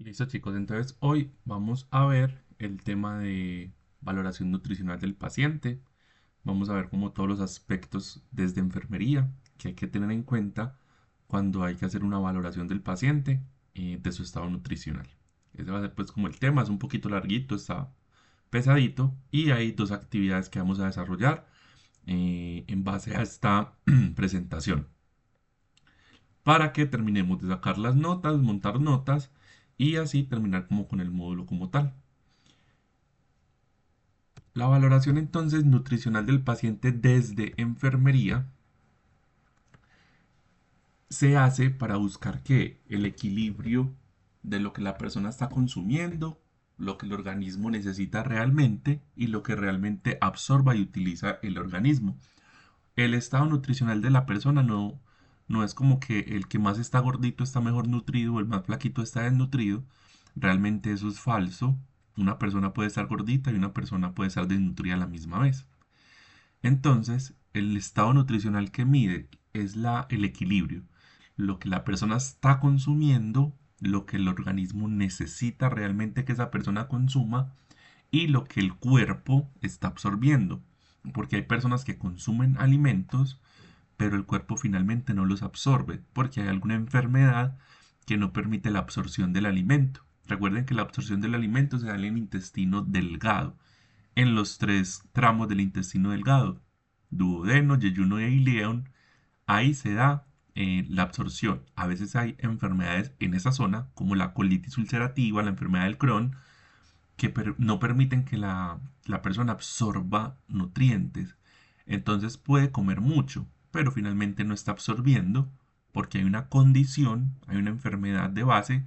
Listo, chicos, entonces hoy vamos a ver el tema de valoración nutricional del paciente. Vamos a ver como todos los aspectos desde enfermería que hay que tener en cuenta cuando hay que hacer una valoración del paciente de su estado nutricional. Ese va a ser pues como el tema, es un poquito larguito, está pesadito y hay dos actividades que vamos a desarrollar en base a esta presentación para que terminemos de sacar las notas, montar notas y así terminar como con el módulo como tal. La valoración entonces nutricional del paciente desde enfermería se hace para buscar que el equilibrio de lo que la persona está consumiendo, lo que el organismo necesita realmente y lo que realmente absorba y utiliza el organismo. El estado nutricional de la persona no es como que el que más está gordito está mejor nutrido o el más flaquito está desnutrido. Realmente eso es falso. Una persona puede estar gordita y una persona puede estar desnutrida a la misma vez. Entonces, el estado nutricional que mide es el equilibrio. Lo que la persona está consumiendo, lo que el organismo necesita realmente que esa persona consuma y lo que el cuerpo está absorbiendo. Porque hay personas que consumen alimentos, pero el cuerpo finalmente no los absorbe, porque hay alguna enfermedad que no permite la absorción del alimento. Recuerden que la absorción del alimento se da en el intestino delgado, en los tres tramos del intestino delgado, duodeno, yeyuno e ileón, ahí se da la absorción. A veces hay enfermedades en esa zona, como la colitis ulcerativa, la enfermedad del Crohn, que no permiten que la persona absorba nutrientes. Entonces puede comer mucho, pero finalmente no está absorbiendo porque hay una condición, hay una enfermedad de base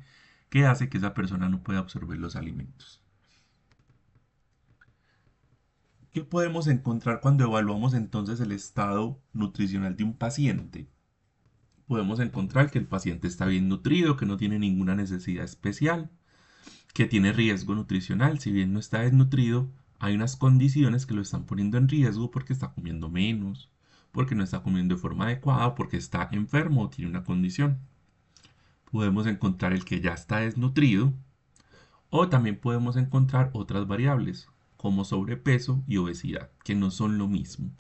que hace que esa persona no pueda absorber los alimentos. ¿Qué podemos encontrar cuando evaluamos entonces el estado nutricional de un paciente? Podemos encontrar que el paciente está bien nutrido, que no tiene ninguna necesidad especial, que tiene riesgo nutricional. Si bien no está desnutrido, hay unas condiciones que lo están poniendo en riesgo porque está comiendo menos, porque no está comiendo de forma adecuada, porque está enfermo o tiene una condición. Podemos encontrar el que ya está desnutrido o también podemos encontrar otras variables como sobrepeso y obesidad, que no son lo mismo.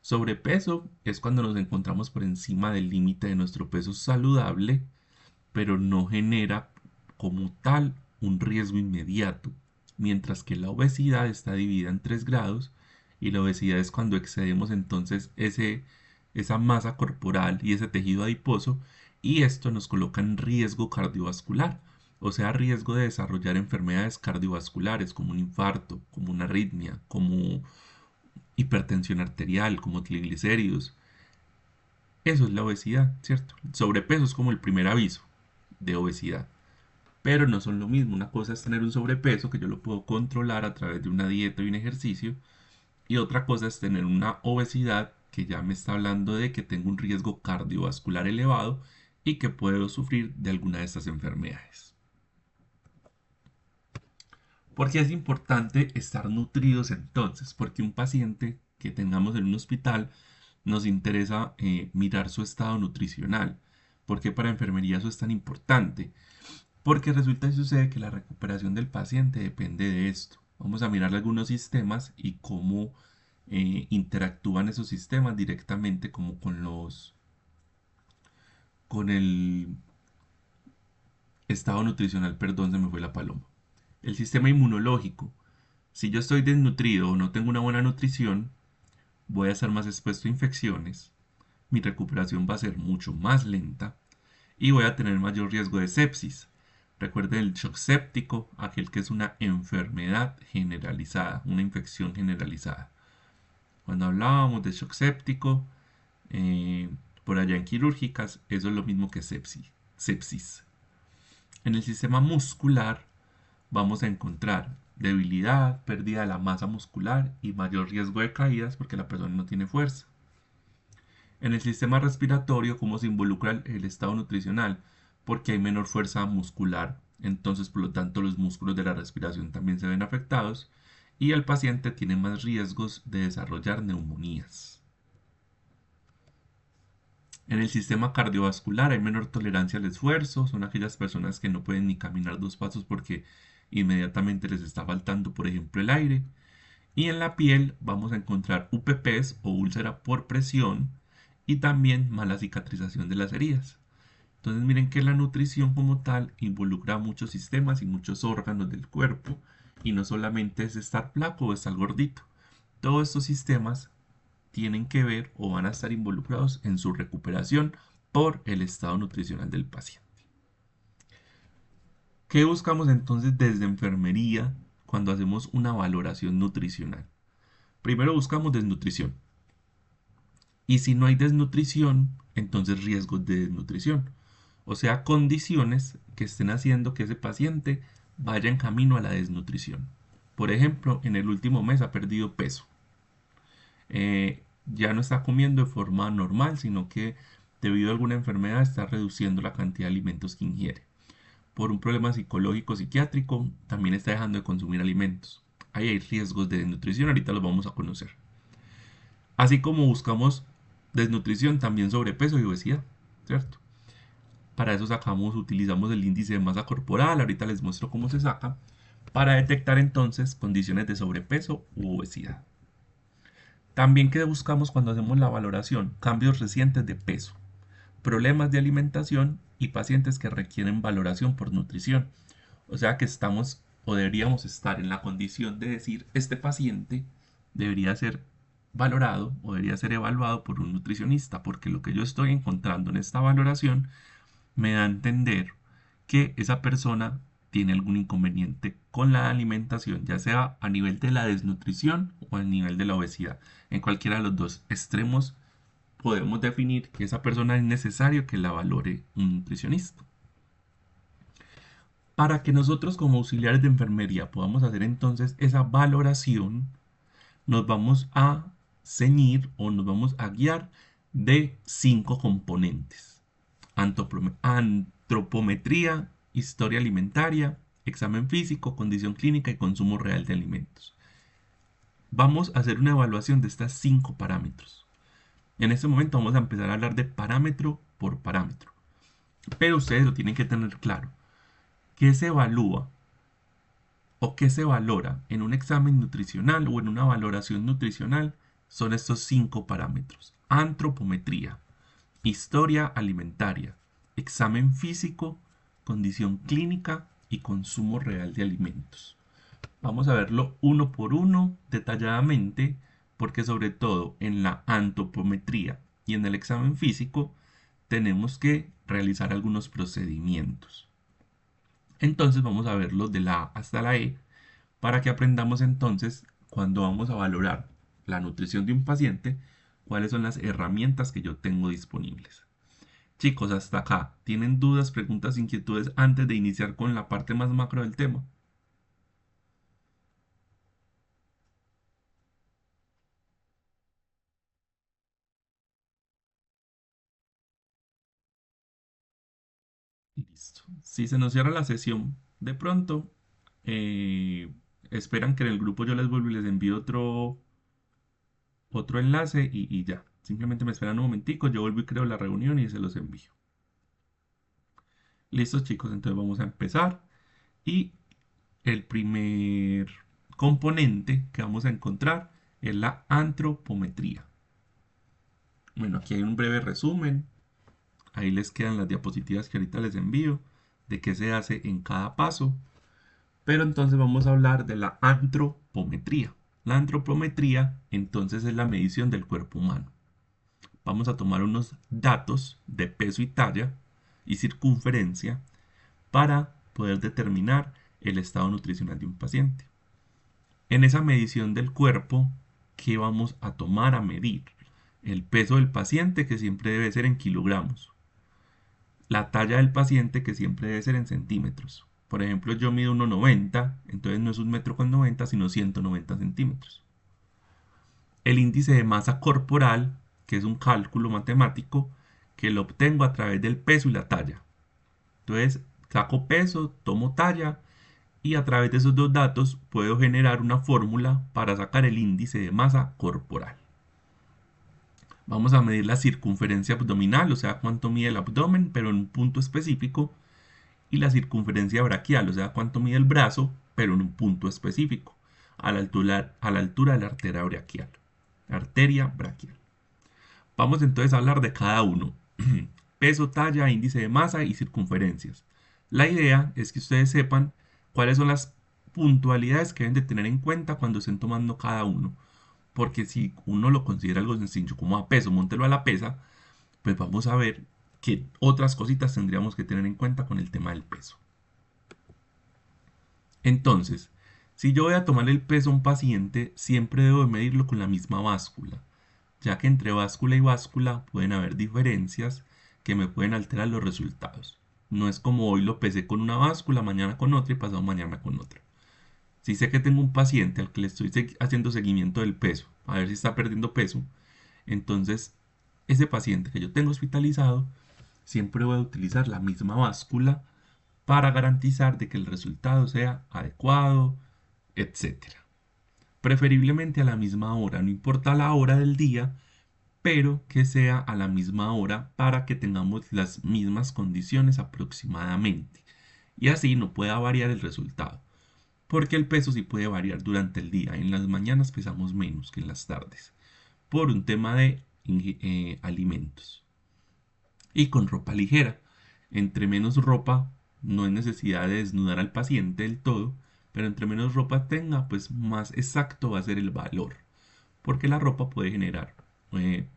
Sobrepeso es cuando nos encontramos por encima del límite de nuestro peso saludable, pero no genera como tal un riesgo inmediato, mientras que la obesidad está dividida en tres grados y la obesidad es cuando excedemos entonces esa masa corporal y ese tejido adiposo y esto nos coloca en riesgo cardiovascular, o sea, riesgo de desarrollar enfermedades cardiovasculares como un infarto, como una arritmia, como hipertensión arterial, como triglicéridos. Eso es la obesidad, ¿cierto? El sobrepeso es como el primer aviso de obesidad, pero no son lo mismo. Una cosa es tener un sobrepeso que yo lo puedo controlar a través de una dieta y un ejercicio, y otra cosa es tener una obesidad que ya me está hablando de que tengo un riesgo cardiovascular elevado y que puedo sufrir de alguna de estas enfermedades. Porque es importante estar nutridos entonces, porque un paciente que tengamos en un hospital nos interesa mirar su estado nutricional. ¿Por qué para enfermería eso es tan importante? Porque resulta y sucede que la recuperación del paciente depende de esto. Vamos a mirar algunos sistemas y cómo interactúan esos sistemas directamente como con el estado nutricional, perdón, se me fue la paloma. El sistema inmunológico. Si yo estoy desnutrido o no tengo una buena nutrición, voy a estar más expuesto a infecciones, mi recuperación va a ser mucho más lenta y voy a tener mayor riesgo de sepsis. Recuerden el shock séptico, aquel que es una enfermedad generalizada, una infección generalizada. Cuando hablábamos de shock séptico, eh, por allá en quirúrgicas, eso es lo mismo que sepsis. En el sistema muscular vamos a encontrar debilidad, pérdida de la masa muscular y mayor riesgo de caídas porque la persona no tiene fuerza. En el sistema respiratorio, ¿cómo se involucra el estado nutricional? Porque hay menor fuerza muscular, entonces por lo tanto los músculos de la respiración también se ven afectados y el paciente tiene más riesgos de desarrollar neumonías. En el sistema cardiovascular hay menor tolerancia al esfuerzo, son aquellas personas que no pueden ni caminar 2 pasos porque inmediatamente les está faltando, por ejemplo, el aire. Y en la piel vamos a encontrar UPPs o úlcera por presión y también mala cicatrización de las heridas. Entonces miren que la nutrición como tal involucra muchos sistemas y muchos órganos del cuerpo y no solamente es estar flaco o estar gordito. Todos estos sistemas tienen que ver o van a estar involucrados en su recuperación por el estado nutricional del paciente. ¿Qué buscamos entonces desde enfermería cuando hacemos una valoración nutricional? Primero buscamos desnutrición. Y si no hay desnutrición, entonces riesgos de desnutrición. O sea, condiciones que estén haciendo que ese paciente vaya en camino a la desnutrición. Por ejemplo, en el último mes ha perdido peso. Ya no está comiendo de forma normal, sino que debido a alguna enfermedad está reduciendo la cantidad de alimentos que ingiere. Por un problema psicológico psiquiátrico, también está dejando de consumir alimentos. Ahí hay riesgos de desnutrición, ahorita los vamos a conocer. Así como buscamos desnutrición, también sobrepeso y obesidad, ¿cierto? Para eso utilizamos el índice de masa corporal, ahorita les muestro cómo se saca, para detectar entonces condiciones de sobrepeso u obesidad. También que buscamos cuando hacemos la valoración, cambios recientes de peso, problemas de alimentación y pacientes que requieren valoración por nutrición. O sea que estamos o deberíamos estar en la condición de decir, este paciente debería ser valorado o debería ser evaluado por un nutricionista, porque lo que yo estoy encontrando en esta valoración me da a entender que esa persona tiene algún inconveniente con la alimentación, ya sea a nivel de la desnutrición o a nivel de la obesidad. En cualquiera de los dos extremos podemos definir que esa persona es necesario que la valore un nutricionista. Para que nosotros como auxiliares de enfermería podamos hacer entonces esa valoración, nos vamos a ceñir o nos vamos a guiar de 5 componentes. Antropometría, historia alimentaria, examen físico, condición clínica y consumo real de alimentos. Vamos a hacer una evaluación de estas 5 parámetros. En este momento vamos a empezar a hablar de parámetro por parámetro. Pero ustedes lo tienen que tener claro. ¿Qué se evalúa o qué se valora en un examen nutricional o en una valoración nutricional? Son estos 5 parámetros. Antropometría, historia alimentaria, examen físico, condición clínica y consumo real de alimentos. Vamos a verlo uno por uno detalladamente porque sobre todo en la antropometría y en el examen físico tenemos que realizar algunos procedimientos. Entonces vamos a verlo de la A hasta la E para que aprendamos entonces cuando vamos a valorar la nutrición de un paciente, cuáles son las herramientas que yo tengo disponibles. Chicos, hasta acá, ¿tienen dudas, preguntas, inquietudes antes de iniciar con la parte más macro del tema? Listo. Si se nos cierra la sesión de pronto, eh, esperan que en el grupo yo les vuelvo y les envío otro enlace y ya. Simplemente me esperan un momentico, yo vuelvo y creo la reunión y se los envío. Listos chicos, entonces vamos a empezar. Y el primer componente que vamos a encontrar es la antropometría. Bueno, aquí hay un breve resumen. Ahí les quedan las diapositivas que ahorita les envío de qué se hace en cada paso. Pero entonces vamos a hablar de la antropometría. La antropometría entonces es la medición del cuerpo humano. Vamos a tomar unos datos de peso y talla y circunferencia para poder determinar el estado nutricional de un paciente. En esa medición del cuerpo, ¿qué vamos a tomar a medir? El peso del paciente, que siempre debe ser en kilogramos. La talla del paciente, que siempre debe ser en centímetros. Por ejemplo, yo mido 1,90, entonces no es 1,90 m, sino 190 centímetros. El índice de masa corporal, que es un cálculo matemático, que lo obtengo a través del peso y la talla. Entonces, saco peso, tomo talla y a través de esos dos datos puedo generar una fórmula para sacar el índice de masa corporal. Vamos a medir la circunferencia abdominal, o sea, cuánto mide el abdomen, pero en un punto específico, y la circunferencia braquial, o sea, cuánto mide el brazo, pero en un punto específico, a la altura de la arteria braquial. Arteria braquial. Vamos entonces a hablar de cada uno. Peso, talla, índice de masa y circunferencias. La idea es que ustedes sepan cuáles son las puntualidades que deben de tener en cuenta cuando estén tomando cada uno. Porque si uno lo considera algo sencillo como a peso, móntelo a la pesa, pues vamos a ver qué otras cositas tendríamos que tener en cuenta con el tema del peso. Entonces, si yo voy a tomar el peso a un paciente, siempre debo de medirlo con la misma báscula, ya que entre báscula y báscula pueden haber diferencias que me pueden alterar los resultados. No es como hoy lo pesé con una báscula, mañana con otra y pasado mañana con otra. Si sé que tengo un paciente al que le estoy haciendo seguimiento del peso, a ver si está perdiendo peso, entonces ese paciente que yo tengo hospitalizado, siempre voy a utilizar la misma báscula para garantizar de que el resultado sea adecuado, etcétera. Preferiblemente a la misma hora, no importa la hora del día, pero que sea a la misma hora para que tengamos las mismas condiciones aproximadamente. Y así no pueda variar el resultado. Porque el peso sí puede variar durante el día. En las mañanas pesamos menos que en las tardes. Por un tema de alimentos. Y con ropa ligera. Entre menos ropa, no hay necesidad de desnudar al paciente del todo. Pero entre menos ropa tenga, pues más exacto va a ser el valor. Porque la ropa puede generar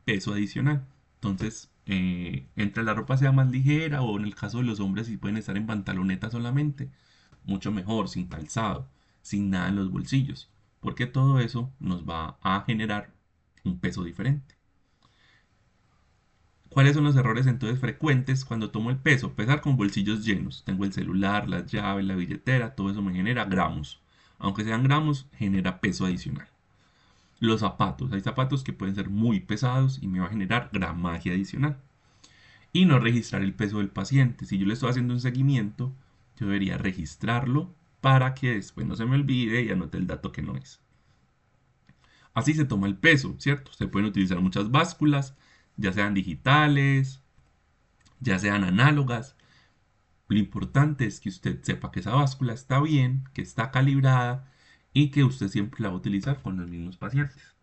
peso adicional. Entonces, entre la ropa sea más ligera o en el caso de los hombres si pueden estar en pantaloneta solamente, mucho mejor, sin calzado, sin nada en los bolsillos, porque todo eso nos va a generar un peso diferente. ¿Cuáles son los errores entonces frecuentes cuando tomo el peso? Pesar con bolsillos llenos. Tengo el celular, las llaves, la billetera, todo eso me genera gramos. Aunque sean gramos, genera peso adicional. Los zapatos. Hay zapatos que pueden ser muy pesados y me va a generar gramaje adicional. Y no registrar el peso del paciente. Si yo le estoy haciendo un seguimiento, yo debería registrarlo para que después no se me olvide y anote el dato que no es. Así se toma el peso, ¿cierto? Se pueden utilizar muchas básculas, ya sean digitales, ya sean análogas. Lo importante es que usted sepa que esa báscula está bien, que está calibrada y que usted siempre la va a utilizar con los mismos pacientes.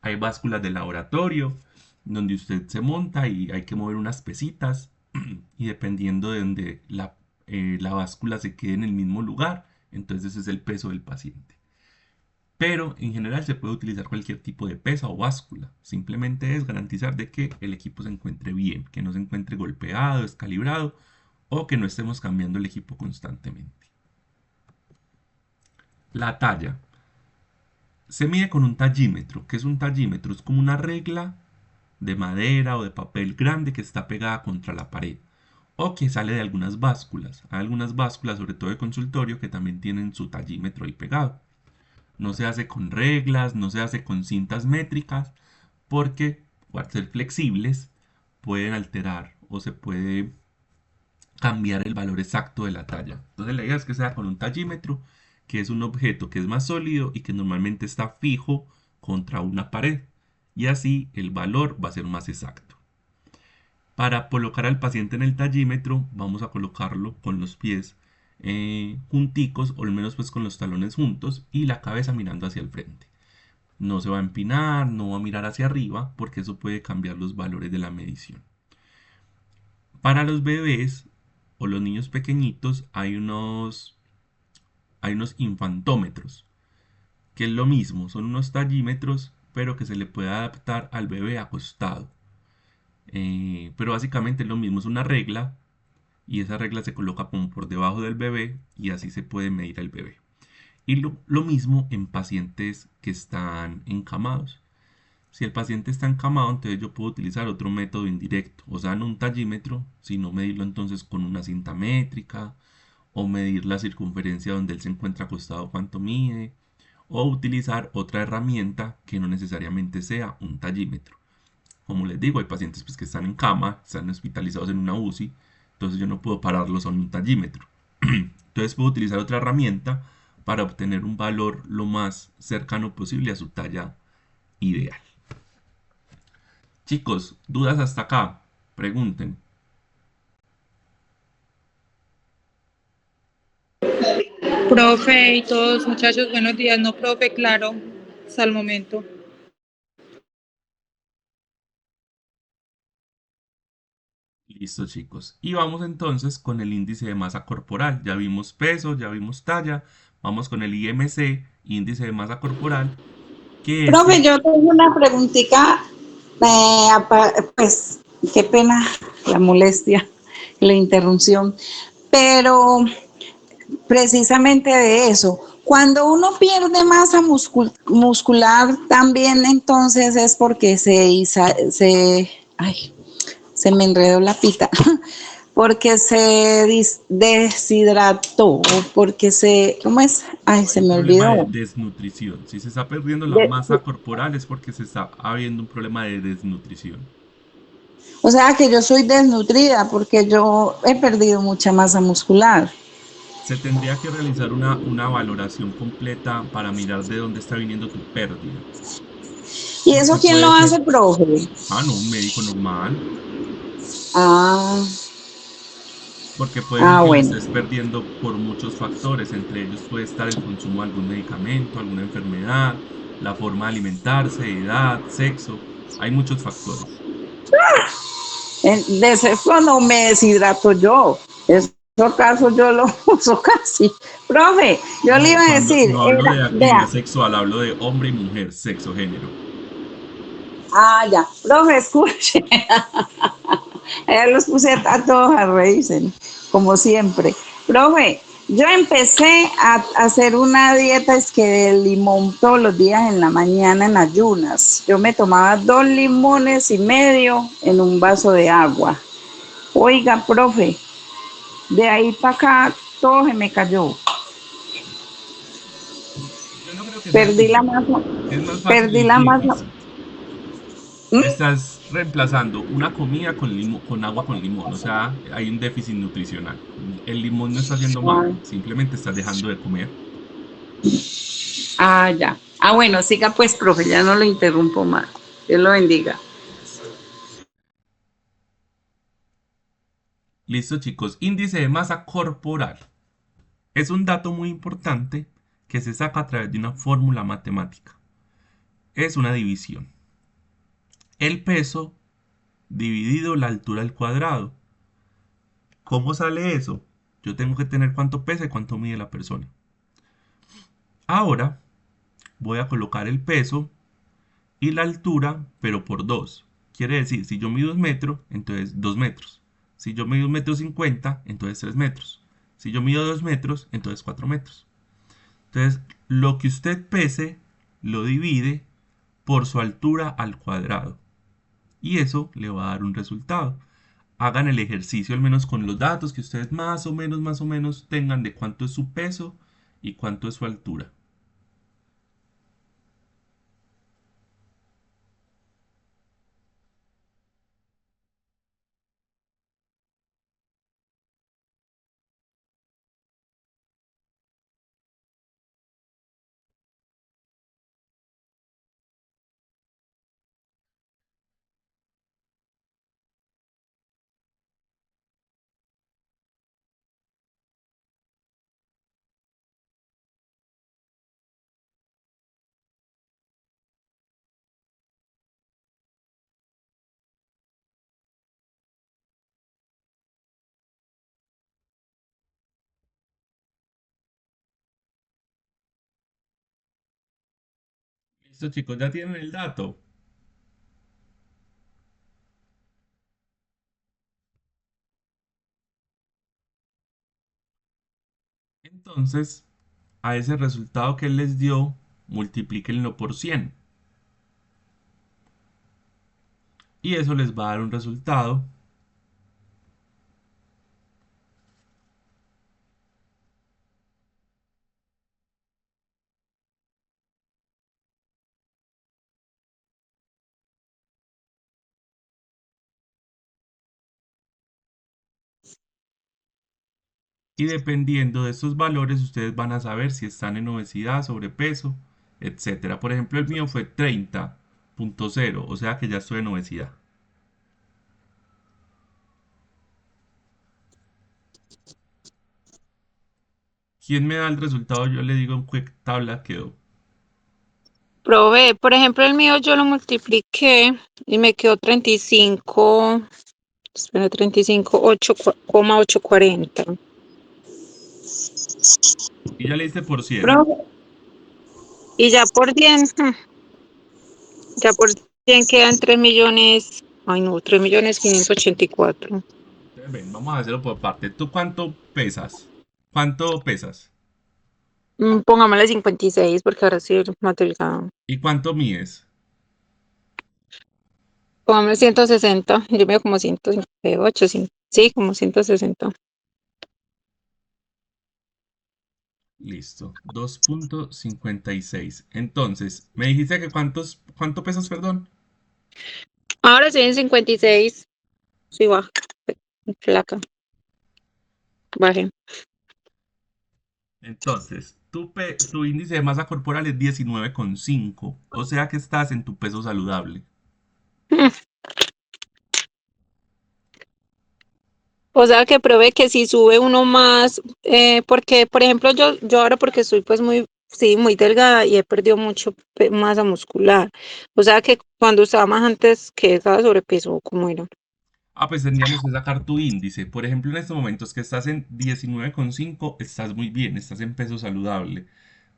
Hay básculas de laboratorio donde usted se monta y hay que mover unas pesitas y dependiendo de donde la báscula se quede en el mismo lugar, entonces ese es el peso del paciente. Pero en general se puede utilizar cualquier tipo de pesa o báscula. Simplemente es garantizar de que el equipo se encuentre bien, que no se encuentre golpeado, descalibrado o que no estemos cambiando el equipo constantemente. La talla. Se mide con un tallímetro. ¿Qué es un tallímetro? Es como una regla de madera o de papel grande que está pegada contra la pared o que sale de algunas básculas. Hay algunas básculas, sobre todo de consultorio, que también tienen su tallímetro ahí pegado. No se hace con reglas, no se hace con cintas métricas, porque al ser flexibles pueden alterar o se puede cambiar el valor exacto de la talla. Entonces la idea es que sea con un tallímetro, que es un objeto que es más sólido y que normalmente está fijo contra una pared. Y así el valor va a ser más exacto. Para colocar al paciente en el tallímetro, vamos a colocarlo con los pies junticos, o al menos pues con los talones juntos y la cabeza mirando hacia el frente. No se va a empinar, no va a mirar hacia arriba, porque eso puede cambiar los valores de la medición. Para los bebés o los niños pequeñitos hay unos infantómetros, que es lo mismo, son unos tallímetros, pero que se le puede adaptar al bebé acostado. Pero básicamente es lo mismo, es una regla y esa regla se coloca como por debajo del bebé y así se puede medir al bebé. Y lo mismo en pacientes que están encamados. Si el paciente está encamado, entonces yo puedo utilizar otro método indirecto, o sea, no un tallímetro, sino medirlo entonces con una cinta métrica, o medir la circunferencia donde él se encuentra acostado, cuánto mide, o utilizar otra herramienta que no necesariamente sea un tallímetro. Como les digo, hay pacientes pues, que están en cama, están hospitalizados en una UCI, entonces yo no puedo pararlos a un tallímetro. Entonces puedo utilizar otra herramienta para obtener un valor lo más cercano posible a su talla ideal. Chicos, dudas hasta acá. Pregunten. Profe y todos, muchachos, buenos días. No, profe, claro, hasta el momento. Listo, chicos. Y vamos entonces con el índice de masa corporal. Ya vimos peso, ya vimos talla. Vamos con el IMC, índice de masa corporal, que Profe, ese yo tengo una preguntita, pues qué pena la molestia, la interrupción, pero precisamente de eso, cuando uno pierde masa muscular también entonces es porque ay, se me enredó la pita, porque se deshidrató, porque ¿cómo es? Ay, hay se un me problema de olvidó. desnutrición. Si se está perdiendo la De- masa corporal es porque se está habiendo un problema de desnutrición. O sea que yo soy desnutrida porque yo he perdido mucha masa muscular. Se tendría que realizar una valoración completa para mirar de dónde está viniendo tu pérdida. ¿Y eso Porque quién lo puede ser, hace, profe? no, un médico normal. Ah, Porque puede ser que lo bueno. estés perdiendo por muchos factores. Entre ellos puede estar el consumo de algún medicamento, alguna enfermedad, la forma de alimentarse, edad, sexo. Hay muchos factores. De ese cuando me deshidrato yo. Eso caso yo lo uso casi. Profe, yo le No, iba a decir, no hablo de actividad vea, sexual, hablo de hombre y mujer, sexo, género. ya, profe, escuche. Ya los puse a todos a reírse, como siempre. Profe, yo empecé a hacer una dieta es que de limón todos los días en la mañana en ayunas. Yo me tomaba 2 limones y medio en un vaso de agua. Oiga, profe, de ahí para acá todo se me cayó. Yo no creo que sea Perdí la limón. masa, Es más fácil perdí el la masa. déficit. ¿Mm? Estás reemplazando una comida con agua con limón. O sea, hay un déficit nutricional. El limón no está haciendo mal, simplemente estás dejando de comer. Ya. Bueno, siga pues, profe, ya no lo interrumpo más. Dios lo bendiga. Listo, chicos. Índice de masa corporal. Es un dato muy importante que se saca a través de una fórmula matemática. Es una división. El peso dividido la altura al cuadrado. ¿Cómo sale eso? Yo tengo que tener cuánto pesa y cuánto mide la persona. Ahora voy a colocar el peso y la altura, pero por 2. Quiere decir, si yo mido 1 metro, entonces 2 metros. Si yo mido 1,50 m, entonces 3 metros. Si yo mido 2 metros, entonces 4 metros. Entonces, lo que usted pese, lo divide por su altura al cuadrado. Y eso le va a dar un resultado. Hagan el ejercicio al menos con los datos que ustedes más o menos tengan de cuánto es su peso y cuánto es su altura. Listo, chicos, ya tienen el dato. Entonces, a ese resultado que él les dio, multiplíquenlo por 100. Y eso les va a dar un resultado. Y dependiendo de estos valores, ustedes van a saber si están en obesidad, sobrepeso, etcétera. Por ejemplo, el mío fue 30,0, o sea que ya estoy en obesidad. ¿Quién me da el resultado? Yo le digo en qué tabla quedó. Profe, por ejemplo, el mío yo lo multipliqué y me quedó 35, espera, 35, 8,840. Y ya le diste por 100. Profe, Y ya por 100, ya por 100 quedan 3 millones, ay no, 3.584.000. Entonces, ven, vamos a hacerlo por parte. ¿Tú cuánto pesas? ¿Cuánto pesas? Pongámosle 56 porque ahora sí es más delgado. ¿Y cuánto mides? Pongámosle 160, yo veo como 158, sí, como 160. Listo. 2,56. Entonces, me dijiste que ¿cuánto pesas, perdón? Ahora estoy en 56, sí, baja, flaca, bajé. Entonces, tu índice de masa corporal es 19,5. O sea que estás en tu peso saludable. O sea que probé que si sube uno más, porque por ejemplo yo ahora porque estoy pues muy, sí, muy delgada y he perdido mucho masa muscular. O sea que cuando estaba más antes que estaba sobrepeso, ¿cómo era? Ah, pues tendríamos que sacar tu índice. Por ejemplo, en estos momentos que estás en 19,5, estás muy bien, estás en peso saludable.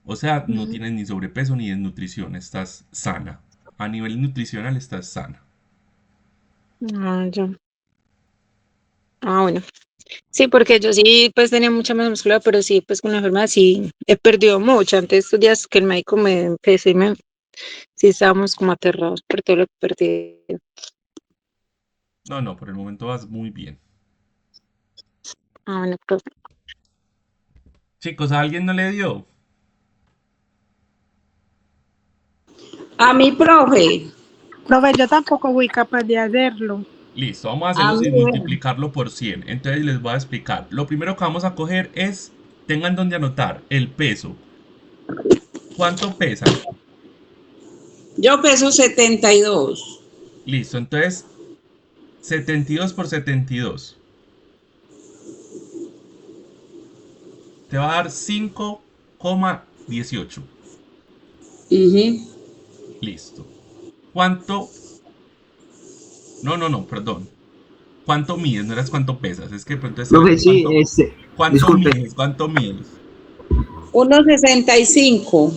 O sea, no Ujú. tienes ni sobrepeso ni desnutrición, estás sana. A nivel nutricional estás sana. Ah, ya. Ah, bueno. Sí, porque yo sí pues tenía mucha masa muscular, pero sí pues con la enfermedad sí he perdido mucho. Antes estos días que el médico me empezó y sí estábamos como aterrados por todo lo que perdí. No, no, por el momento vas muy bien. Ah, bueno, profe. Chicos, ¿a alguien no le dio? a mi profe, Profe, yo tampoco fui capaz de hacerlo. Listo, vamos a a hacerlo mí, sin multiplicarlo por 100. Entonces les voy a explicar. Lo primero que vamos a coger es, tengan donde anotar, el peso. ¿Cuánto pesan? yo peso 72. Listo, entonces 72 por 72. Te va a dar 5,18. Ujú. Listo. ¿Cuánto? No, no, no, perdón. ¿Cuánto mides? No eras cuánto pesas. Es que de pronto esta Profe, letra, sí, ¿cuánto disculpe. mides? ¿Cuánto mides? 1,65.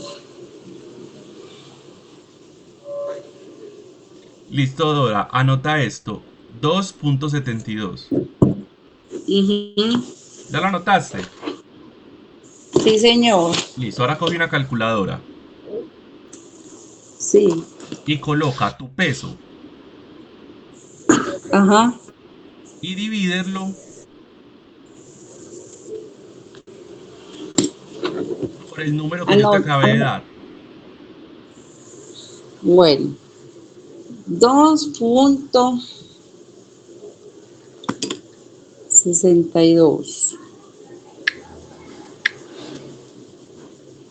Listo, Dora. Anota esto. 2,72. Ujú. ¿Ya lo anotaste? Sí, señor. Listo, ahora coge una calculadora Sí. y coloca tu peso Ajá. y divídelo por el número que yo te acabé de Anota. dar. Bueno, 2,62.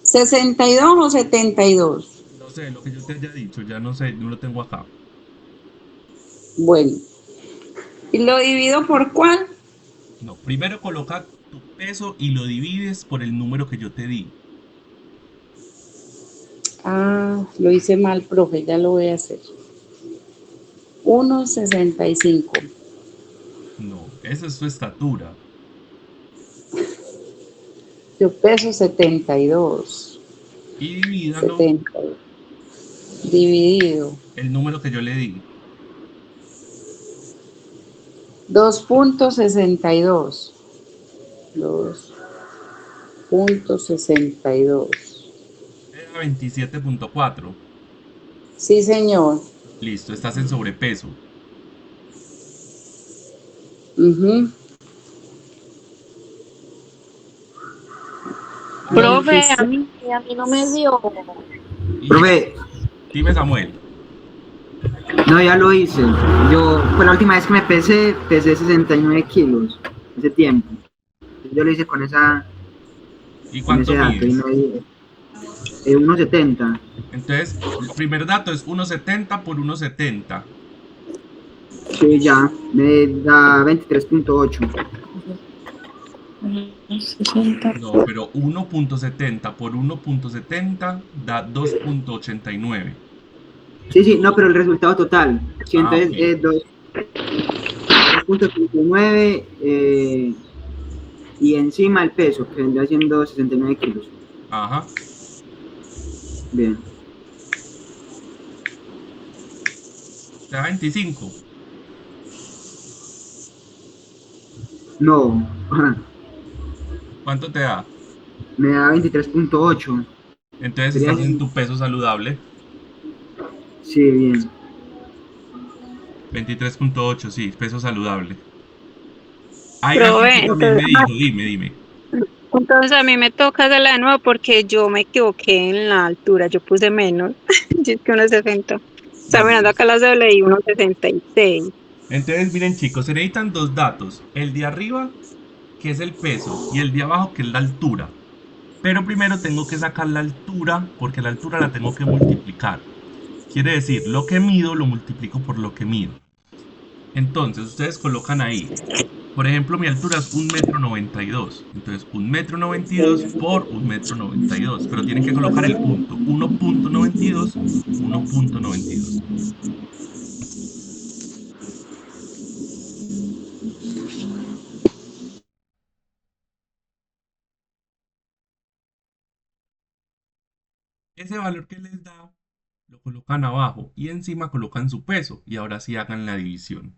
62 o 72. No sé, lo que yo te haya dicho, ya no sé, no lo tengo acá. Bueno, ¿y lo divido por cuál? No, primero coloca tu peso y lo divides por el número que yo te di. Ah, lo hice mal, profe, ya lo voy a hacer. 1,65. No, esa es tu estatura. Yo peso 72. Y divídalo 70. Dividido. el número que yo le di. 2,62. 2,62. Era 27,4. Sí, señor. Listo, estás en sobrepeso. Ujú. Ahora, Profe, 26. a mí no me dio. y ya, Profe, dime Samuel. no, ya lo hice. Yo, pues la última vez que me pesé 69 kilos, ese tiempo. Yo lo hice ¿Y con cuánto ese dato y mides? me dio 1,70. Entonces, el primer dato es 1,70 por 1,70. Sí, ya, me da 23,8. 60. No, pero 1.70 por 1.70 da 2.89. Sí, sí, no, pero el resultado total. Sí, Ah, entonces ok. 2.39 y encima el peso, que vendría siendo 69 kilos. Ajá. Bien. Te da 25. No, ¿Cuánto te da? me da 23.8. Entonces Sería, estás en tu peso saludable. sí, bien. 23.8, sí, peso saludable. Hay alguien que Profe, también entonces, me dijo, dime. entonces a mí me toca hacerla de nuevo porque yo me equivoqué en la altura, yo puse menos, yo es que 1,60. Estaba mirando acá la cédula y 1,66. Entonces, miren chicos, se necesitan dos datos. El de arriba, que es el peso, y el de abajo, que es la altura. Pero primero tengo que sacar la altura, porque la altura la tengo que multiplicar. Quiere decir, lo que mido lo multiplico por lo que mido. Entonces, ustedes colocan ahí. Por ejemplo, mi altura es 1,92 m. Entonces, 1,92 m por 1,92 m. Pero tienen que colocar el punto. 1.92, 1.92. Ese valor que les da lo colocan abajo y encima colocan su peso. Y ahora sí hagan la división.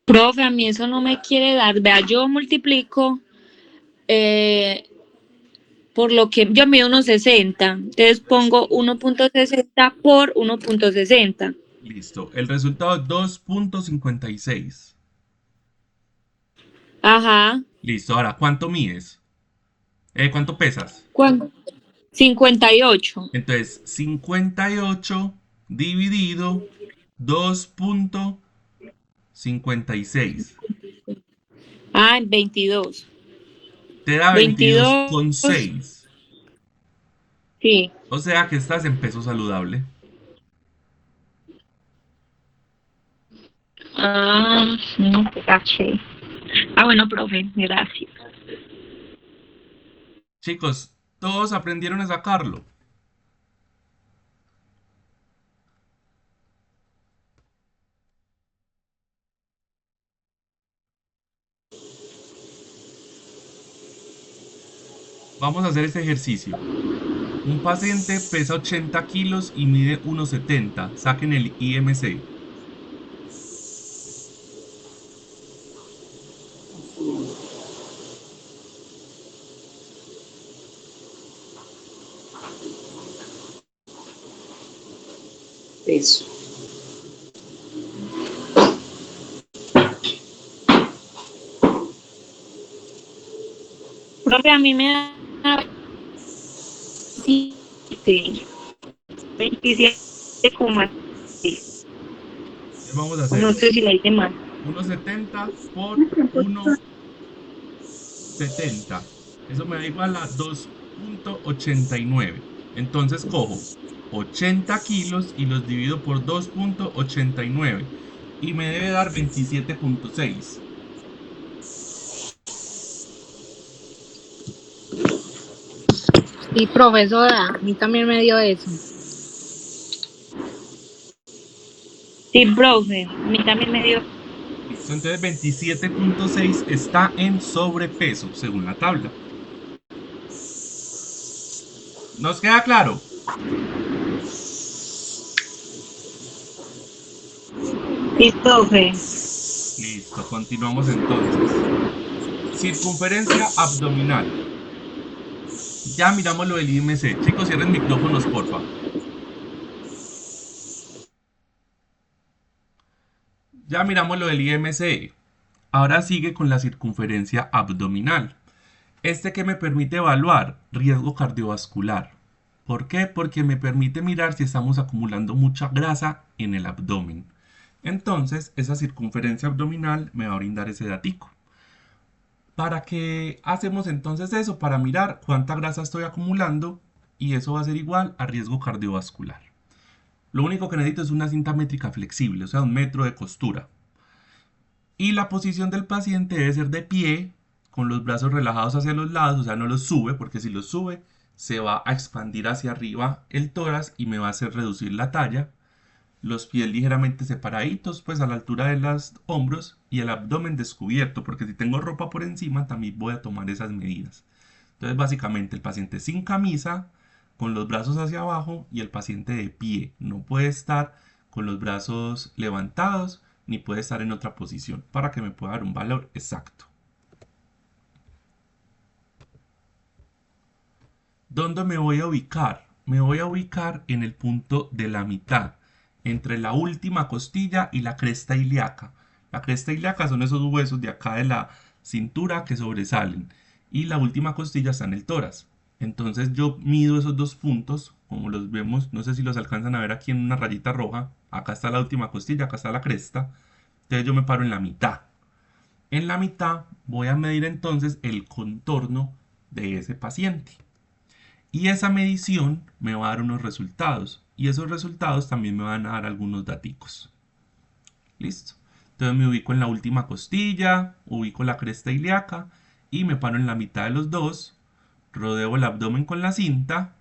Profe, a mí eso no me quiere dar. Vea, yo multiplico eh, por lo que yo mido 1,60. Entonces pongo 1,60 por 1,60. Listo. El resultado es 2.56. Ajá. Listo. Ahora, ¿cuánto mides? ¿Cuánto pesas? ¿Cuánto? 58. Entonces, 58 dividido 2.56. Ah, 22. Te da 22. 22,6. Sí. O sea que estás en peso saludable. Ah, no, caché. Ah, bueno, profe, gracias. Chicos, todos aprendieron a sacarlo. Vamos a hacer este ejercicio. Un paciente pesa 80 kilos y mide 1,70. Saquen el IMC. Peso. Profe, a mí me da 27. 27,6. Vamos a No hacerlo. sé si la hice mal. 1,70 por 1,70. Eso me da igual a 2.89. Entonces cojo 80 kilos y los divido por 2.89. Y me debe dar 27.6. Y profesora, a mí también me dio eso. Sí, profe, a mí también me dio. Listo, entonces 27.6 está en sobrepeso, según la tabla. ¿Nos queda claro? Sí, profe. Listo, continuamos entonces. Circunferencia abdominal. Ya miramos lo del IMC. Chicos, cierren micrófonos, porfa. Ya miramos lo del IMC. Ahora sigue con la circunferencia abdominal. Que me permite evaluar riesgo cardiovascular. ¿Por qué? Porque me permite mirar si estamos acumulando mucha grasa en el abdomen. Entonces, esa circunferencia abdominal me va a brindar ese datico. ¿Para qué hacemos entonces eso? Para mirar cuánta grasa estoy acumulando y eso va a ser igual a riesgo cardiovascular. Lo único que necesito es una cinta métrica flexible, o sea, 1 metro de costura. Y la posición del paciente debe ser de pie, con los brazos relajados hacia los lados, o sea, no los sube, porque si los sube, se va a expandir hacia arriba el tórax y me va a hacer reducir la talla. Los pies ligeramente separaditos, pues a la altura de los hombros y el abdomen descubierto, porque si tengo ropa por encima, también voy a tomar esas medidas. Entonces, básicamente, el paciente sin camisa, con los brazos hacia abajo y el paciente de pie. No puede estar con los brazos levantados ni puede estar en otra posición para que me pueda dar un valor exacto. ¿Dónde me voy a ubicar? Me voy a ubicar en el punto de la mitad, entre la última costilla y la cresta ilíaca. La cresta ilíaca son esos huesos de acá de la cintura que sobresalen y la última costilla está en el tórax. Entonces yo mido esos dos puntos, como los vemos, no sé si los alcanzan a ver aquí en una rayita roja. Acá está la última costilla, acá está la cresta. Entonces yo me paro en la mitad. En la mitad voy a medir entonces el contorno de ese paciente. Y esa medición me va a dar unos resultados. Y esos resultados también me van a dar algunos daticos. Listo. Entonces me ubico en la última costilla, ubico la cresta ilíaca y me paro en la mitad de los dos. Rodeo el abdomen con la cinta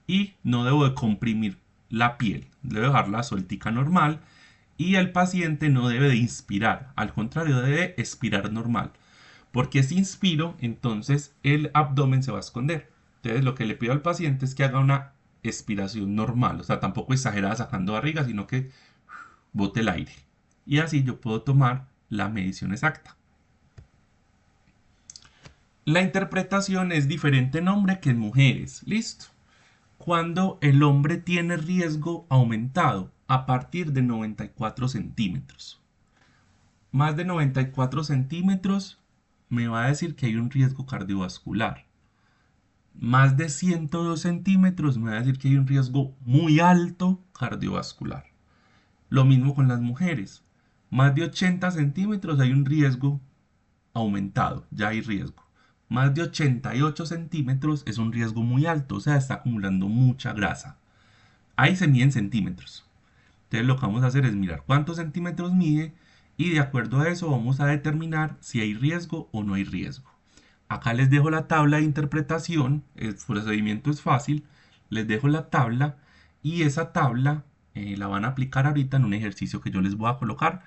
y no debo de comprimir la piel. Debo dejarla sueltica normal. Y el paciente no debe de inspirar, al contrario, debe expirar normal. Porque si inspiro, entonces el abdomen se va a esconder. Entonces lo que le pido al paciente es que haga una expiración normal, o sea, tampoco exagerada sacando barriga, sino que bote el aire. Y así yo puedo tomar la medición exacta. La interpretación es diferente en hombre que en mujeres. Listo. Cuando el hombre tiene riesgo aumentado a partir de 94 centímetros. Más de 94 centímetros me va a decir que hay un riesgo cardiovascular. Más de 102 centímetros me va a decir que hay un riesgo muy alto cardiovascular. Lo mismo con las mujeres. Más de 80 centímetros hay un riesgo aumentado, ya hay riesgo. Más de 88 centímetros es un riesgo muy alto, o sea, está acumulando mucha grasa. Ahí se miden centímetros. Entonces lo que vamos a hacer es mirar cuántos centímetros mide y de acuerdo a eso vamos a determinar si hay riesgo o no hay riesgo. Acá les dejo la tabla de interpretación, el procedimiento es fácil, les dejo la tabla y esa tabla la van a aplicar ahorita en un ejercicio que yo les voy a colocar,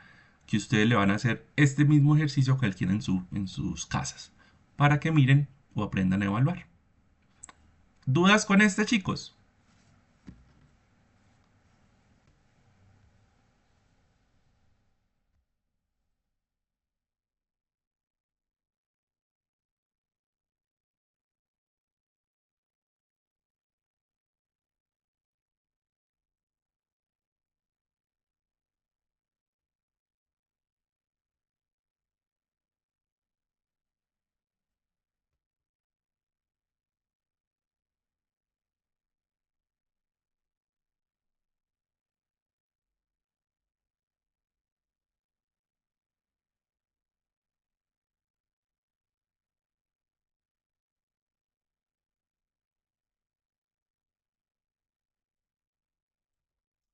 que ustedes le van a hacer este mismo ejercicio que él en sus casas, para que miren o aprendan a evaluar. ¿Dudas con este, chicos?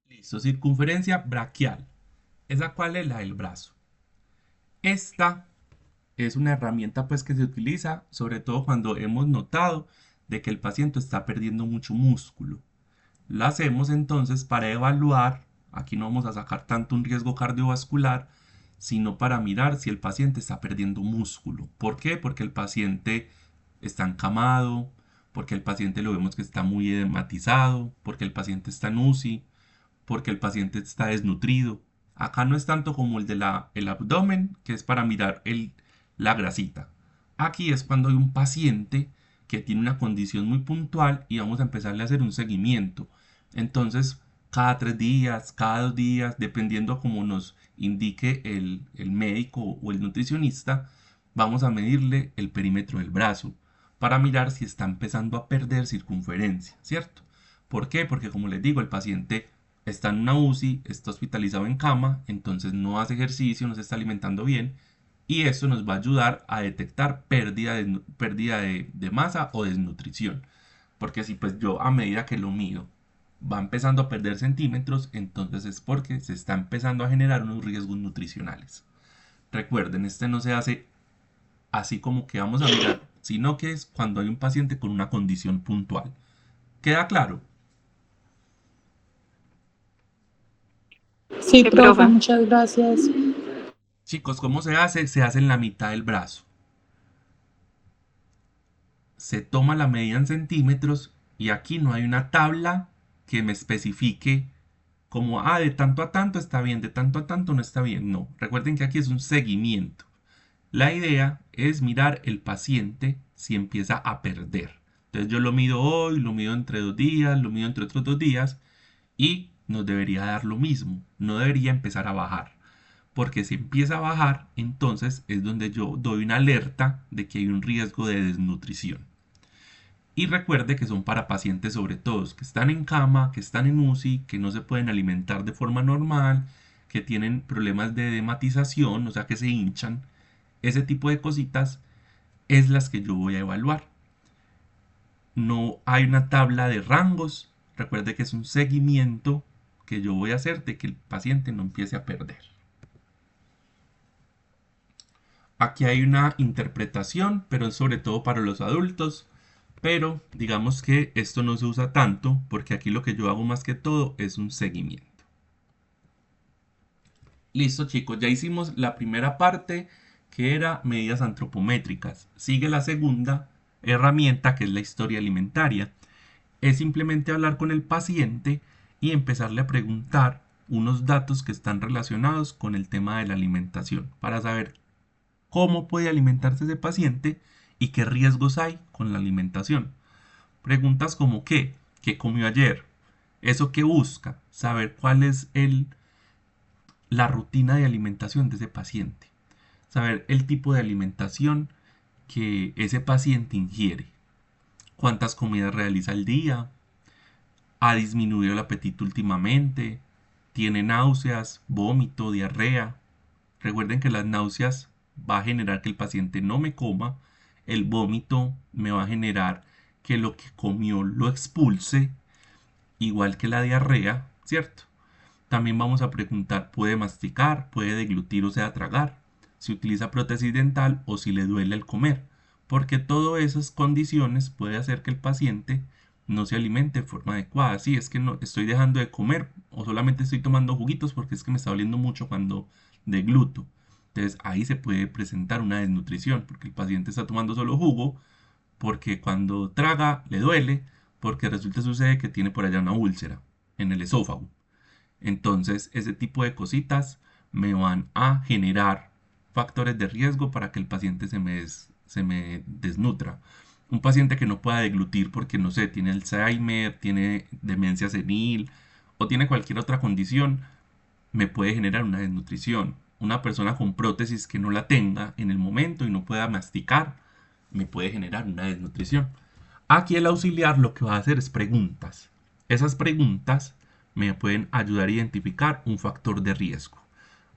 Listo, circunferencia braquial. ¿Esa cuál es? La del brazo. Esta es una herramienta pues que se utiliza sobre todo cuando hemos notado de que el paciente está perdiendo mucho músculo. La hacemos entonces para evaluar, aquí no vamos a sacar tanto un riesgo cardiovascular, sino para mirar si el paciente está perdiendo músculo. ¿Por qué? Porque el paciente está encamado, porque el paciente lo vemos que está muy edematizado, porque el paciente está en UCI, porque el paciente está desnutrido. Acá no es tanto como el el abdomen, que es para mirar la grasita. Aquí es cuando hay un paciente que tiene una condición muy puntual y vamos a empezarle a hacer un seguimiento. Entonces, cada 3 días, cada 2 días, dependiendo como nos indique el médico o el nutricionista, vamos a medirle el perímetro del brazo para mirar si está empezando a perder circunferencia, ¿cierto? ¿Por qué? Porque como les digo, el paciente está en una UCI, está hospitalizado en cama, entonces no hace ejercicio, no se está alimentando bien y eso nos va a ayudar a detectar pérdida de masa o desnutrición. Porque si pues yo a medida que lo mido va empezando a perder centímetros, entonces es porque se está empezando a generar unos riesgos nutricionales. Recuerden, este no se hace así como que vamos a mirar, sino que es cuando hay un paciente con una condición puntual. ¿Queda claro? Sí, Sí, profe, profe. muchas gracias. Chicos, ¿cómo se hace? Se hace en la mitad del brazo. Se toma la medida en centímetros y aquí no hay una tabla que me especifique como, de tanto a tanto está bien, de tanto a tanto no está bien. No, recuerden que aquí es un seguimiento. La idea es mirar el paciente si empieza a perder. Entonces yo lo mido hoy, lo mido entre 2 días, lo mido entre otros 2 días y nos debería dar lo mismo. No debería empezar a bajar. Porque si empieza a bajar, entonces es donde yo doy una alerta de que hay un riesgo de desnutrición. Y recuerde que son para pacientes sobre todo que están en cama, que están en UCI, que no se pueden alimentar de forma normal, que tienen problemas de dematización, o sea que se hinchan. Ese tipo de cositas es las que yo voy a evaluar. No hay una tabla de rangos. Recuerde que es un seguimiento que yo voy a hacer de que el paciente no empiece a perder. Aquí hay una interpretación, pero es sobre todo para los adultos. Pero digamos que esto no se usa tanto porque aquí lo que yo hago más que todo es un seguimiento. Listo chicos, ya hicimos la primera parte que era medidas antropométricas. Sigue la segunda herramienta que es la historia alimentaria. Es simplemente hablar con el paciente y empezarle a preguntar unos datos que están relacionados con el tema de la alimentación para saber cómo puede alimentarse ese paciente y qué riesgos hay con la alimentación. Preguntas como ¿qué comió ayer? Eso que busca, saber cuál es la rutina de alimentación de ese paciente. Saber el tipo de alimentación que ese paciente ingiere. Cuántas comidas realiza al día. Ha disminuido el apetito últimamente. Tiene náuseas, vómito, diarrea. Recuerden que las náuseas va a generar que el paciente no me coma. El vómito me va a generar que lo que comió lo expulse, igual que la diarrea, ¿cierto? También vamos a preguntar, ¿puede masticar, puede deglutir o sea tragar? Si utiliza prótesis dental o si le duele al comer, porque todas esas condiciones puede hacer que el paciente no se alimente de forma adecuada. Sí, es que no estoy dejando de comer o solamente estoy tomando juguitos porque es que me está doliendo mucho cuando degluto. Entonces ahí se puede presentar una desnutrición porque el paciente está tomando solo jugo porque cuando traga le duele, porque resulta sucede que tiene por allá una úlcera en el esófago. Entonces, ese tipo de cositas me van a generar factores de riesgo para que el paciente se me desnutra. Un paciente que no pueda deglutir porque, no sé, tiene Alzheimer, tiene demencia senil o tiene cualquier otra condición, me puede generar una desnutrición. Una persona con prótesis que no la tenga en el momento y no pueda masticar, me puede generar una desnutrición. Aquí el auxiliar lo que va a hacer es preguntas. Esas preguntas me pueden ayudar a identificar un factor de riesgo.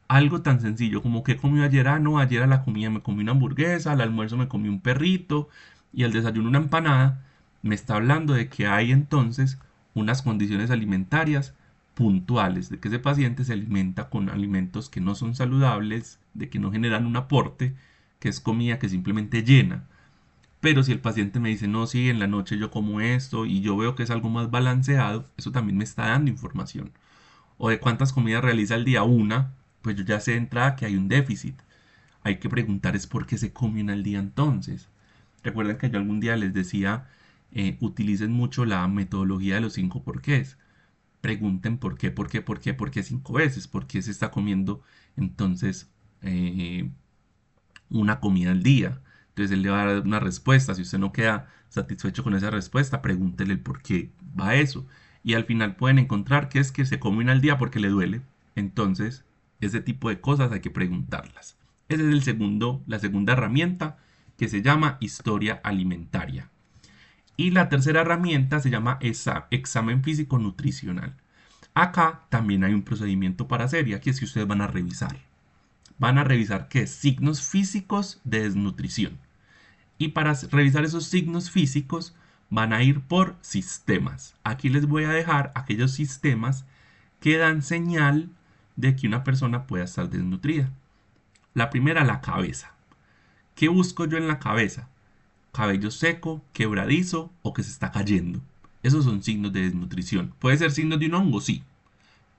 Algo tan sencillo como que comió ayer. No, ayer a la comida me comí una hamburguesa, al almuerzo me comí un perrito y al desayuno una empanada. Me está hablando de que hay entonces unas condiciones alimentarias puntuales, de que ese paciente se alimenta con alimentos que no son saludables, de que no generan un aporte, que es comida que simplemente llena. Pero si el paciente me dice, no, sí, en la noche yo como esto y yo veo que es algo más balanceado, eso también me está dando información. O de cuántas comidas realiza al día una, pues yo ya sé de entrada que hay un déficit. Hay que preguntar es por qué se come una al día entonces. Recuerden que yo algún día les decía, utilicen mucho la metodología de los 5 porqués. Pregunten por qué 5 veces, por qué se está comiendo entonces una comida al día. Entonces él le va a dar una respuesta. Si usted no queda satisfecho con esa respuesta, pregúntele el por qué va eso. Y al final pueden encontrar que es que se come una al día porque le duele. Entonces, ese tipo de cosas hay que preguntarlas. Esa es la segunda herramienta, que se llama historia alimentaria. Y la tercera herramienta se llama examen físico nutricional. Acá también hay un procedimiento para hacer, y aquí es que ustedes van a revisar. Van a revisar qué signos físicos de desnutrición. Y para revisar esos signos físicos van a ir por sistemas. Aquí les voy a dejar aquellos sistemas que dan señal de que una persona pueda estar desnutrida. La primera, la cabeza. ¿Qué busco yo en la cabeza? Cabello seco, quebradizo o que se está cayendo. Esos son signos de desnutrición. ¿Puede ser signos de un hongo? Sí.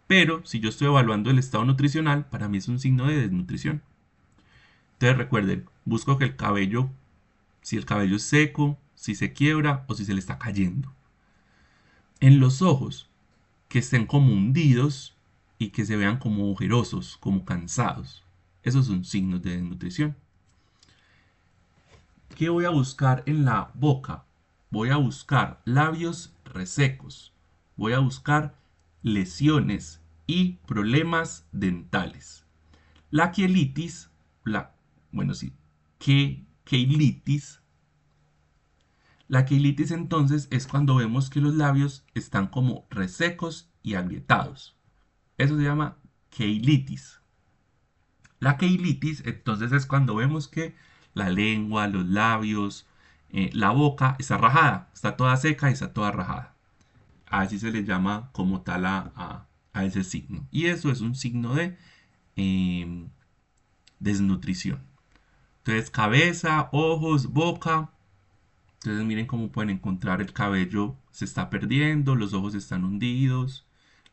Pero si yo estoy evaluando el estado nutricional, para mí es un signo de desnutrición. Entonces recuerden, busco que el cabello, si el cabello es seco, si se quiebra o si se le está cayendo. En los ojos, que estén como hundidos y que se vean como ojerosos, como cansados. Esos son signos de desnutrición. ¿Qué voy a buscar en la boca? Voy a buscar labios resecos. Voy a buscar lesiones y problemas dentales. La quielitis, queilitis. La queilitis entonces es cuando vemos que los labios están como resecos y agrietados. Eso se llama queilitis. La queilitis entonces es cuando vemos que la lengua, los labios, la boca está rajada, está toda seca y está toda rajada. Así se le llama como tal a ese signo. Y eso es un signo de desnutrición. Entonces cabeza, ojos, boca. Entonces miren cómo pueden encontrar el cabello se está perdiendo, los ojos están hundidos,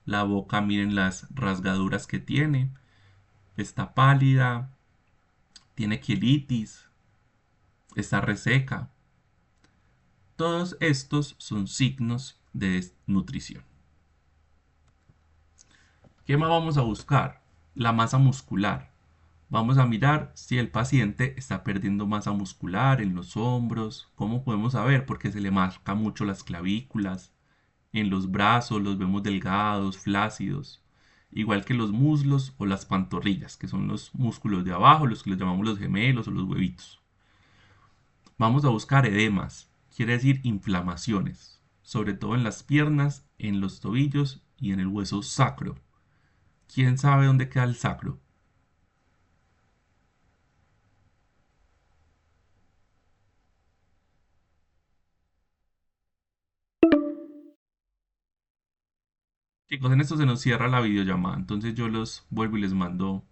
la boca miren las rasgaduras que tiene, está pálida, tiene quielitis, está reseca. Todos estos son signos de desnutrición. ¿Qué más vamos a buscar? La masa muscular. Vamos a mirar si el paciente está perdiendo masa muscular en los hombros. ¿Cómo podemos saber? Porque se le marca mucho las clavículas. En los brazos los vemos delgados, flácidos. Igual que los muslos o las pantorrillas, que son los músculos de abajo, los que los llamamos los gemelos o los huevitos. Vamos a buscar edemas, quiere decir inflamaciones, sobre todo en las piernas, en los tobillos y en el hueso sacro. ¿Quién sabe dónde queda el sacro? Chicos, en esto se nos cierra la videollamada, entonces yo los vuelvo y les mando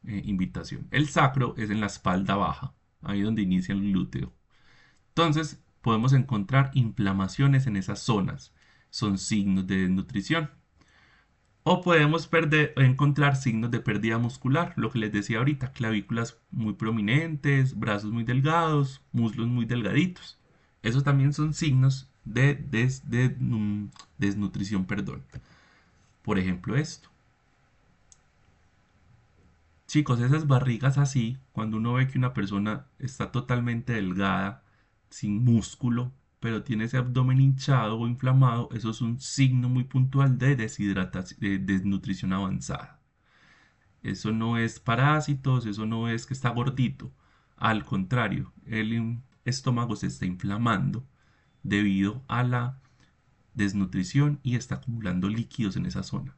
invitación. El sacro es en la espalda baja, ahí donde inicia el glúteo. Entonces podemos encontrar inflamaciones en esas zonas, son signos de desnutrición. O podemos encontrar signos de pérdida muscular, lo que les decía ahorita, clavículas muy prominentes, brazos muy delgados, muslos muy delgaditos. Esos también son signos de desnutrición, perdón. Por ejemplo, esto. Chicos, esas barrigas así, cuando uno ve que una persona está totalmente delgada, sin músculo, pero tiene ese abdomen hinchado o inflamado, eso es un signo muy puntual de deshidratación, de desnutrición avanzada. Eso no es parásitos, eso no es que está gordito. Al contrario, el estómago se está inflamando debido a la desnutrición y está acumulando líquidos en esa zona.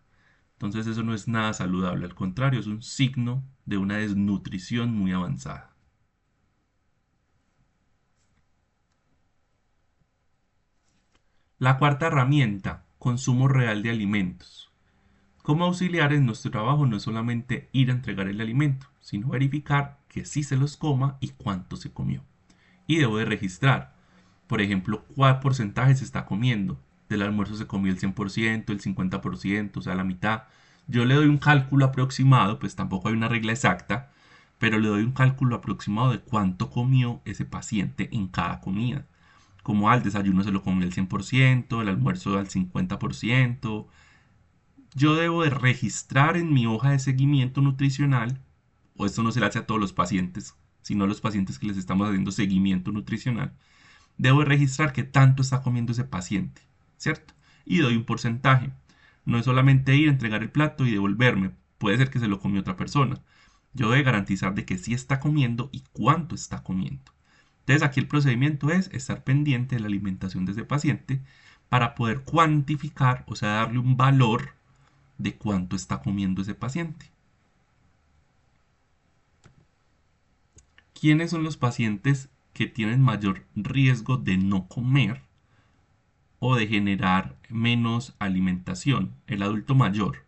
Entonces eso no es nada saludable, al contrario, es un signo de una desnutrición muy avanzada. La cuarta herramienta, consumo real de alimentos. Como auxiliares, nuestro trabajo no es solamente ir a entregar el alimento, sino verificar que sí se los coma y cuánto se comió. Y debo de registrar, por ejemplo, cuál porcentaje se está comiendo. Del almuerzo se comió el 100%, el 50%, o sea, la mitad. Yo le doy un cálculo aproximado, pues tampoco hay una regla exacta, pero le doy un cálculo aproximado de cuánto comió ese paciente en cada comida. Como al desayuno se lo comió el 100%, el almuerzo al 50%. Yo debo de registrar en mi hoja de seguimiento nutricional, o esto no se le hace a todos los pacientes, sino a los pacientes que les estamos haciendo seguimiento nutricional, debo registrar qué tanto está comiendo ese paciente, ¿cierto? Y doy un porcentaje. No es solamente ir a entregar el plato y devolverme, puede ser que se lo comió otra persona. Yo debo garantizar de que sí está comiendo y cuánto está comiendo. Entonces aquí el procedimiento es estar pendiente de la alimentación de ese paciente para poder cuantificar, o sea, darle un valor de cuánto está comiendo ese paciente. ¿Quiénes son los pacientes que tienen mayor riesgo de no comer o de generar menos alimentación? El adulto mayor,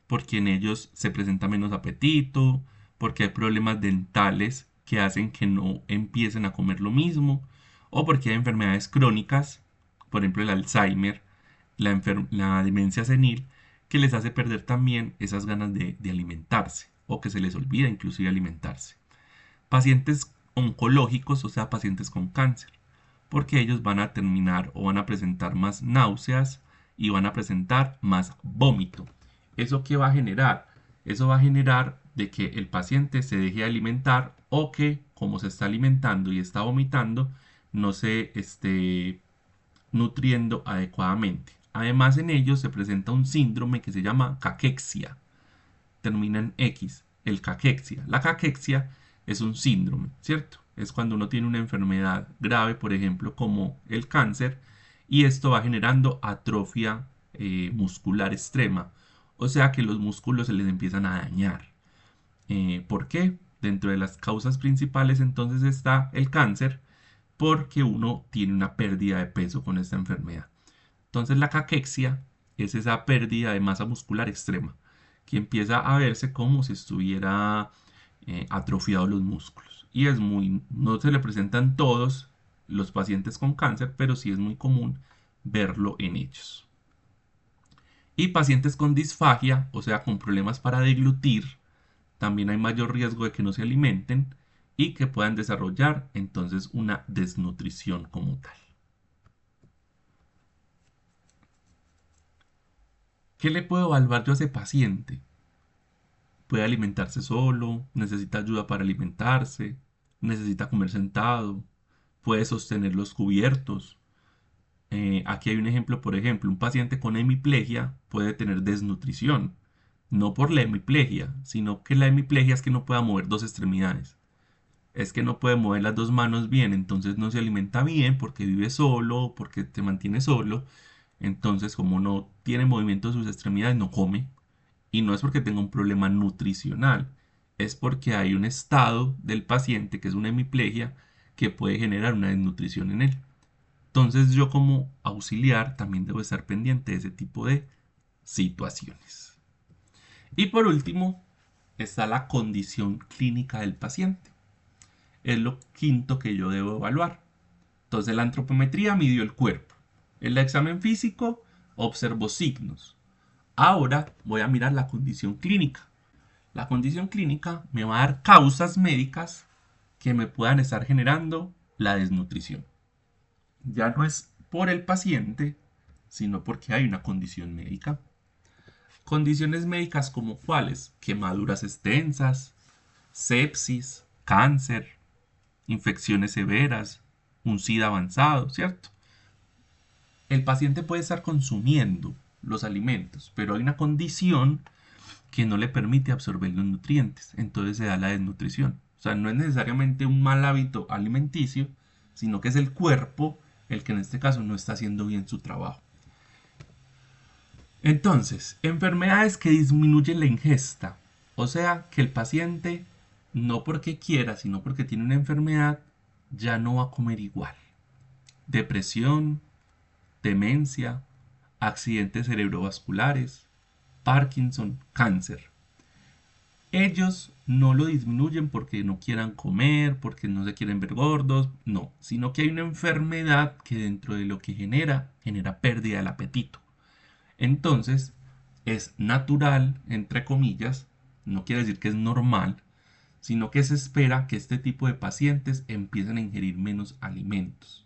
porque en ellos se presenta menos apetito, porque hay problemas dentales que hacen que no empiecen a comer lo mismo, o porque hay enfermedades crónicas, por ejemplo el Alzheimer, la demencia senil, que les hace perder también esas ganas de alimentarse, o que se les olvida inclusive alimentarse. Pacientes oncológicos, o sea, pacientes con cáncer, porque ellos van a terminar o van a presentar más náuseas y van a presentar más vómito. ¿Eso qué va a generar? Eso va a generar de que el paciente se deje de alimentar o que, como se está alimentando y está vomitando, no se esté nutriendo adecuadamente. Además, en ellos se presenta un síndrome que se llama caquexia. Termina en X, el caquexia. La caquexia es un síndrome, ¿cierto? Es cuando uno tiene una enfermedad grave, por ejemplo, como el cáncer, y esto va generando atrofia muscular extrema. O sea que los músculos se les empiezan a dañar. ¿Por qué? Dentro de las causas principales entonces está el cáncer, porque uno tiene una pérdida de peso con esta enfermedad. Entonces la caquexia es esa pérdida de masa muscular extrema, que empieza a verse como si estuviera atrofiado los músculos. Y es no se le presentan todos los pacientes con cáncer, pero sí es muy común verlo en ellos. Y pacientes con disfagia, o sea, con problemas para deglutir, también hay mayor riesgo de que no se alimenten y que puedan desarrollar entonces una desnutrición como tal. ¿Qué le puedo evaluar yo a ese paciente? ¿Puede alimentarse solo? ¿Necesita ayuda para alimentarse? ¿Necesita comer sentado? ¿Puede sostener los cubiertos? Aquí hay un ejemplo, por ejemplo, un paciente con hemiplegia puede tener desnutrición. No por la hemiplegia, sino que la hemiplegia es que no pueda mover dos extremidades. Es que no puede mover las dos manos bien, entonces no se alimenta bien porque vive solo, porque se mantiene solo. Entonces, como no tiene movimiento de sus extremidades, no come. Y no es porque tenga un problema nutricional, es porque hay un estado del paciente que es una hemiplegia que puede generar una desnutrición en él. Entonces yo como auxiliar también debo estar pendiente de ese tipo de situaciones. Y por último está la condición clínica del paciente. Es lo quinto que yo debo evaluar. Entonces la antropometría midió el cuerpo. El examen físico observó signos. Ahora voy a mirar la condición clínica. La condición clínica me va a dar causas médicas que me puedan estar generando la desnutrición. Ya no es por el paciente, sino porque hay una condición médica. Condiciones médicas como cuáles: quemaduras extensas, sepsis, cáncer, infecciones severas, un SIDA avanzado, ¿cierto? El paciente puede estar consumiendo los alimentos, pero hay una condición que no le permite absorber los nutrientes, entonces se da la desnutrición. O sea, no es necesariamente un mal hábito alimenticio, sino que es el cuerpo el que en este caso no está haciendo bien su trabajo. Entonces, enfermedades que disminuyen la ingesta, o sea, que el paciente no porque quiera, sino porque tiene una enfermedad, ya no va a comer igual. Depresión, demencia, accidentes cerebrovasculares, Parkinson, cáncer. Ellos no lo disminuyen porque no quieran comer, porque no se quieren ver gordos, no, sino que hay una enfermedad que dentro de lo que genera pérdida del apetito. Entonces, es natural, entre comillas, no quiere decir que es normal, sino que se espera que este tipo de pacientes empiecen a ingerir menos alimentos.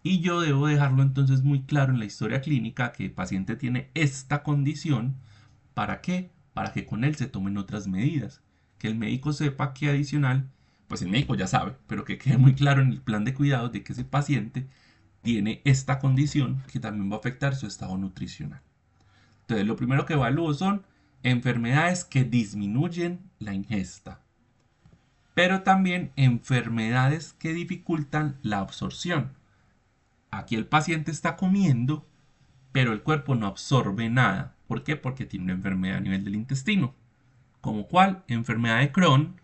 Y yo debo dejarlo entonces muy claro en la historia clínica que el paciente tiene esta condición. ¿Para qué? Para que con él se tomen otras medidas. Que el médico sepa que adicional pues el médico ya sabe, pero que quede muy claro en el plan de cuidados de que ese paciente tiene esta condición que también va a afectar su estado nutricional. Entonces, lo primero que evalúo son enfermedades que disminuyen la ingesta, pero también enfermedades que dificultan la absorción. Aquí el paciente está comiendo, pero el cuerpo no absorbe nada. ¿Por qué? Porque tiene una enfermedad a nivel del intestino. ¿Como cuál? Enfermedad de Crohn.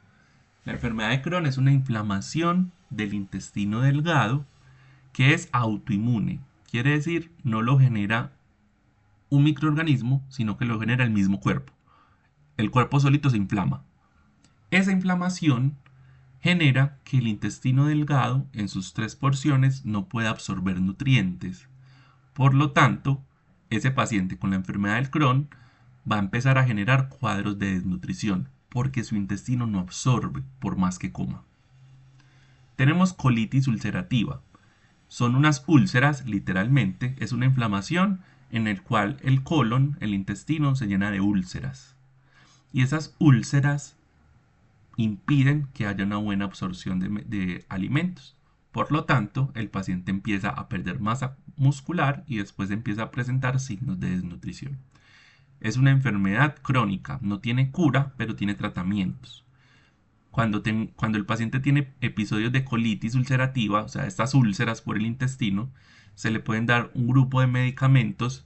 La enfermedad de Crohn es una inflamación del intestino delgado que es autoinmune. Quiere decir, no lo genera un microorganismo, sino que lo genera el mismo cuerpo. El cuerpo solito se inflama. Esa inflamación genera que el intestino delgado, en sus 3 porciones, no pueda absorber nutrientes. Por lo tanto, ese paciente con la enfermedad del Crohn va a empezar a generar cuadros de desnutrición, porque su intestino no absorbe por más que coma. Tenemos colitis ulcerativa. Son unas úlceras, literalmente, es una inflamación en el cual el colon, el intestino, se llena de úlceras. Y esas úlceras impiden que haya una buena absorción de alimentos. Por lo tanto, el paciente empieza a perder masa muscular y después empieza a presentar signos de desnutrición. Es una enfermedad crónica, no tiene cura, pero tiene tratamientos. Cuando el paciente tiene episodios de colitis ulcerativa, o sea, estas úlceras por el intestino, se le pueden dar un grupo de medicamentos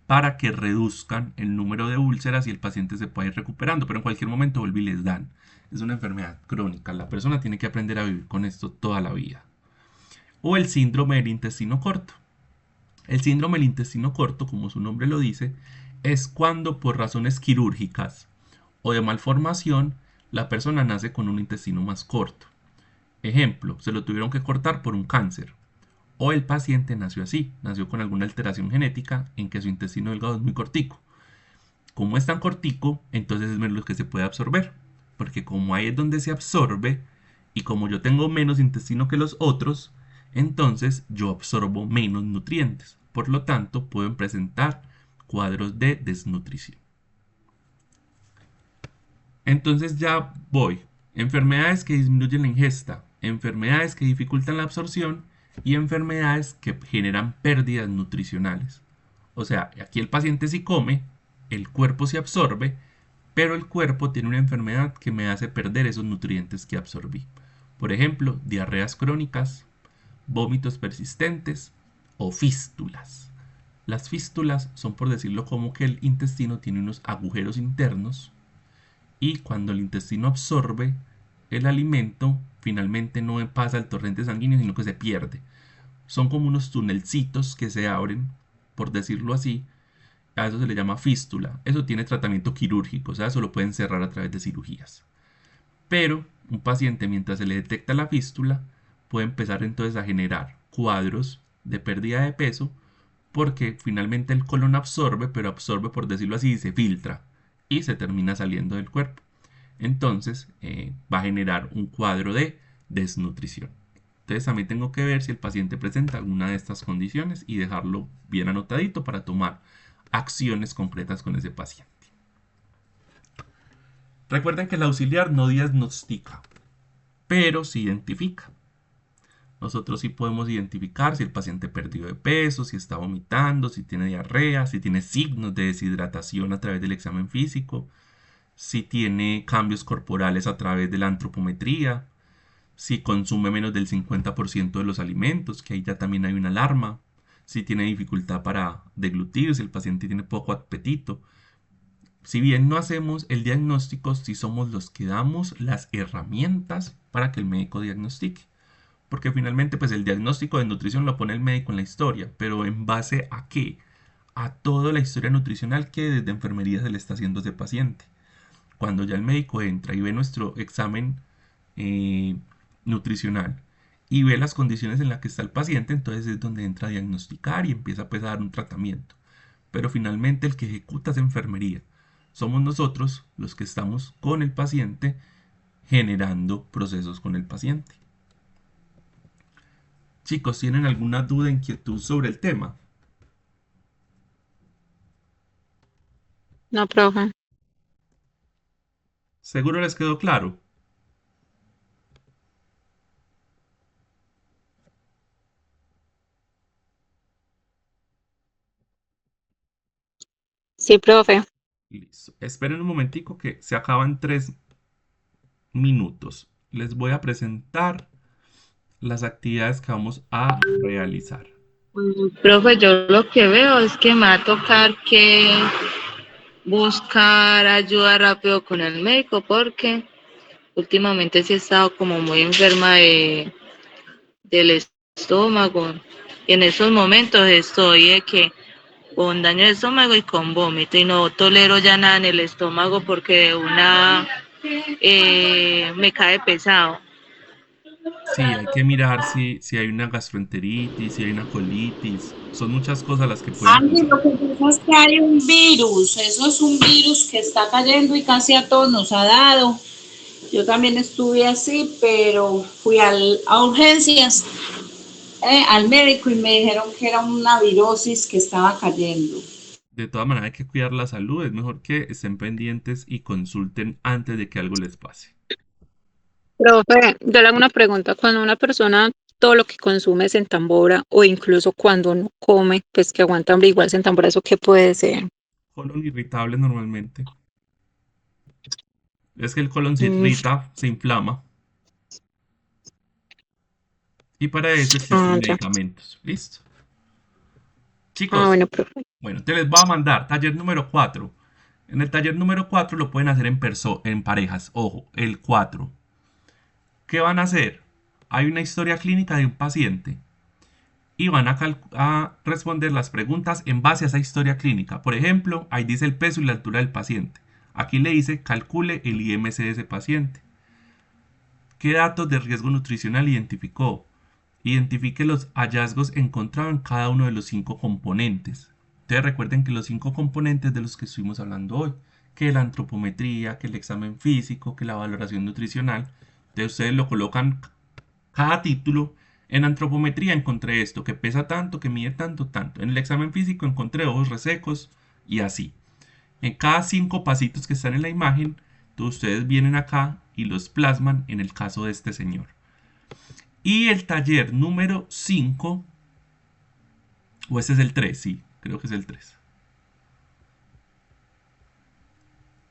para que reduzcan el número de úlceras y el paciente se pueda ir recuperando, pero en cualquier momento vuelve y les dan. Es una enfermedad crónica, la persona tiene que aprender a vivir con esto toda la vida. O el síndrome del intestino corto. El síndrome del intestino corto, como su nombre lo dice, es cuando por razones quirúrgicas o de malformación la persona nace con un intestino más corto. Ejemplo, se lo tuvieron que cortar por un cáncer. O el paciente nació así, nació con alguna alteración genética en que su intestino delgado es muy cortico. Como es tan cortico, entonces es menos lo que se puede absorber. Porque como ahí es donde se absorbe, y como yo tengo menos intestino que los otros, entonces yo absorbo menos nutrientes. Por lo tanto, pueden presentar cuadros de desnutrición. Entonces ya voy. Enfermedades que disminuyen la ingesta, enfermedades que dificultan la absorción y enfermedades que generan pérdidas nutricionales. O sea, aquí el paciente sí come, el cuerpo se absorbe, pero el cuerpo tiene una enfermedad que me hace perder esos nutrientes que absorbí. Por ejemplo, diarreas crónicas, vómitos persistentes o fístulas. Las fístulas son, por decirlo, como que el intestino tiene unos agujeros internos y cuando el intestino absorbe el alimento, finalmente no pasa al torrente sanguíneo, sino que se pierde. Son como unos tunelcitos que se abren, por decirlo así. A eso se le llama fístula. Eso tiene tratamiento quirúrgico, o sea, eso lo pueden cerrar a través de cirugías. Pero un paciente, mientras se le detecta la fístula, puede empezar entonces a generar cuadros de pérdida de peso, porque finalmente el colon absorbe, pero absorbe, por decirlo así, y se filtra y se termina saliendo del cuerpo. Entonces va a generar un cuadro de desnutrición. Entonces también tengo que ver si el paciente presenta alguna de estas condiciones y dejarlo bien anotadito para tomar acciones concretas con ese paciente. Recuerden que el auxiliar no diagnostica, pero sí identifica. Nosotros sí podemos identificar si el paciente perdió de peso, si está vomitando, si tiene diarrea, si tiene signos de deshidratación a través del examen físico, si tiene cambios corporales a través de la antropometría, si consume menos del 50% de los alimentos, que ahí ya también hay una alarma, si tiene dificultad para deglutir, si el paciente tiene poco apetito. Si bien no hacemos el diagnóstico, sí somos los que damos las herramientas para que el médico diagnostique. Porque finalmente pues el diagnóstico de nutrición lo pone el médico en la historia, pero ¿en base a qué? A toda la historia nutricional que desde enfermería se le está haciendo a ese paciente. Cuando ya el médico entra y ve nuestro examen nutricional y ve las condiciones en las que está el paciente, entonces es donde entra a diagnosticar y empieza pues, a dar un tratamiento. Pero finalmente el que ejecuta es enfermería. Somos nosotros los que estamos con el paciente generando procesos con el paciente. Chicos, ¿tienen alguna duda, inquietud sobre el tema? No, profe. ¿Seguro les quedó claro? Sí, profe. Listo. Esperen un momentico que se acaban 3 minutos. Les voy a presentar las actividades que vamos a realizar. Profe, yo lo que veo es que me va a tocar que buscar ayuda rápido con el médico porque últimamente sí he estado como muy enferma del estómago y en esos momentos estoy de que con daño de estómago y con vómito y no tolero ya nada en el estómago porque de una me cae pesado. Sí, hay que mirar si hay una gastroenteritis, si hay una colitis. Son muchas cosas las que pueden Andy, pasar. lo que pasa es que hay un virus, eso es un virus que está cayendo y casi a todos nos ha dado. Yo también estuve así, pero fui a urgencias, al médico y me dijeron que era una virosis que estaba cayendo. De todas maneras, hay que cuidar la salud. Es mejor que estén pendientes y consulten antes de que algo les pase. Profe, yo le hago una pregunta. Cuando una persona todo lo que consume se entambora o incluso cuando no come, pues que aguanta hambre igual se entambora, ¿eso qué puede ser? Colon irritable normalmente. Es que el colon se Mm, irrita, se inflama. Y para eso existen ya. medicamentos. ¿Listo? Ah, Chicos, bueno, profe. bueno, te les voy a mandar taller número 4. En el taller número 4 lo pueden hacer en parejas. Ojo, el 4. ¿Qué van a hacer? Hay una historia clínica de un paciente y van a responder las preguntas en base a esa historia clínica. Por ejemplo, ahí dice el peso y la altura del paciente. Aquí le dice calcule el IMC de ese paciente. ¿Qué datos de riesgo nutricional identificó? Identifique los hallazgos encontrados en cada uno de los 5 componentes. Ustedes recuerden que los 5 componentes de los que estuvimos hablando hoy, que la antropometría, que el examen físico, que la valoración nutricional, entonces ustedes lo colocan cada título. En antropometría encontré esto, que pesa tanto, que mide tanto, tanto. En el examen físico encontré ojos resecos y así. En cada 5 pasitos que están en la imagen, ustedes vienen acá y los plasman en el caso de este señor. Y el taller número 5, o este es el 3, sí, creo que es el 3.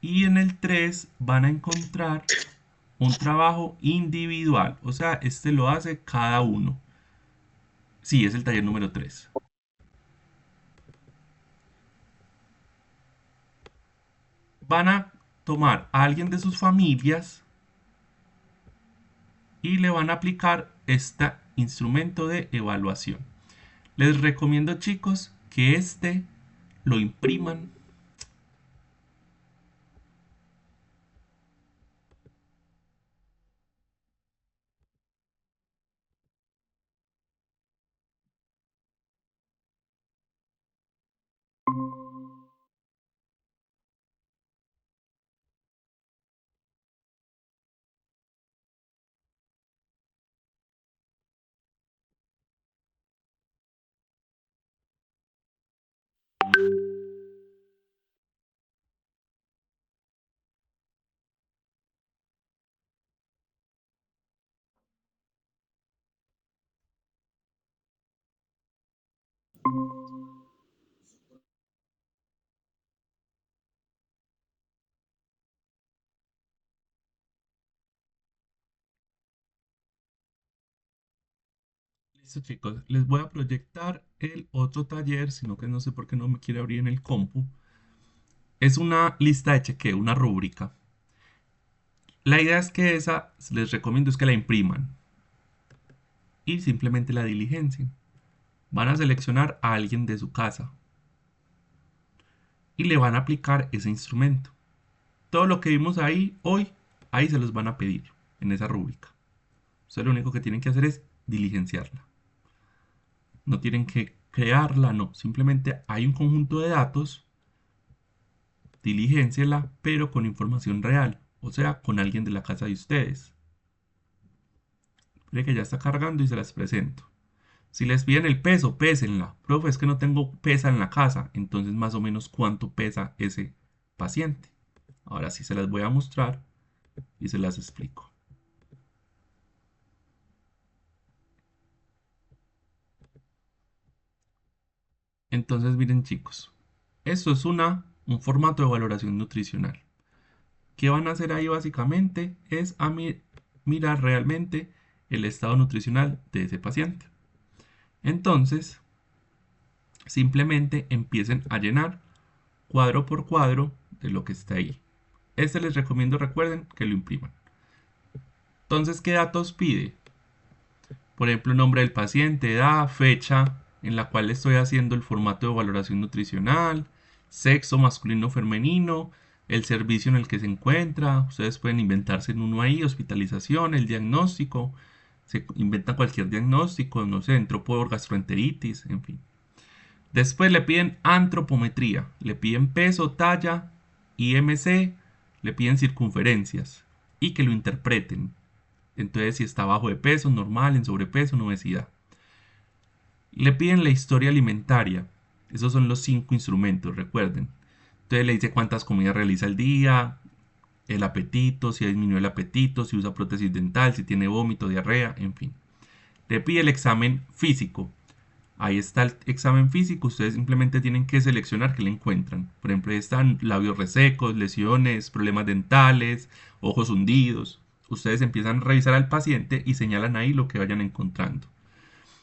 Y en el 3 van a encontrar un trabajo individual, o sea, este lo hace cada uno. Sí, es el taller número 3. Van a tomar a alguien de sus familias y le van a aplicar este instrumento de evaluación. Les recomiendo, chicos, que este lo impriman. Listo, chicos, les voy a proyectar el otro taller, sino que no sé por qué no me quiere abrir en el compu. Es una lista de chequeo, una rúbrica. La idea es que esa, les recomiendo es que la impriman y simplemente la diligencien. Van a seleccionar a alguien de su casa y le van a aplicar ese instrumento. Todo lo que vimos ahí hoy, ahí se los van a pedir en esa rúbrica. Ustedes lo único que tienen que hacer es diligenciarla. No tienen que crearla, no. Simplemente hay un conjunto de datos, diligénciela, pero con información real. O sea, con alguien de la casa de ustedes. Mire que ya está cargando y se las presento. Si les piden el peso, pésenla. Profe, es que no tengo pesa en la casa. Entonces, más o menos, ¿cuánto pesa ese paciente? Ahora sí se las voy a mostrar y se las explico. Entonces, miren, chicos. Esto es una un formato de valoración nutricional. ¿Qué van a hacer ahí básicamente? Es mirar realmente el estado nutricional de ese paciente. Entonces, simplemente empiecen a llenar cuadro por cuadro de lo que está ahí. Este les recomiendo, recuerden, que lo impriman. Entonces, ¿qué datos pide? Por ejemplo, nombre del paciente, edad, fecha en la cual estoy haciendo el formato de valoración nutricional, sexo masculino o femenino, el servicio en el que se encuentra. Ustedes pueden inventarse en uno ahí, hospitalización, el diagnóstico. Se inventa cualquier diagnóstico, no sé, entró por gastroenteritis, en fin. Después le piden antropometría, le piden peso, talla, IMC, le piden circunferencias y que lo interpreten. Entonces, si está bajo de peso, normal, en sobrepeso, en obesidad. Le piden la historia alimentaria. Esos son los 5 instrumentos, recuerden. Entonces le dice cuántas comidas realiza al día, el apetito, si disminuyó el apetito, si usa prótesis dental, si tiene vómito, diarrea, en fin. Le pide el examen físico. Ahí está el examen físico. Ustedes simplemente tienen que seleccionar qué le encuentran. Por ejemplo, ahí están labios resecos, lesiones, problemas dentales, ojos hundidos. Ustedes empiezan a revisar al paciente y señalan ahí lo que vayan encontrando.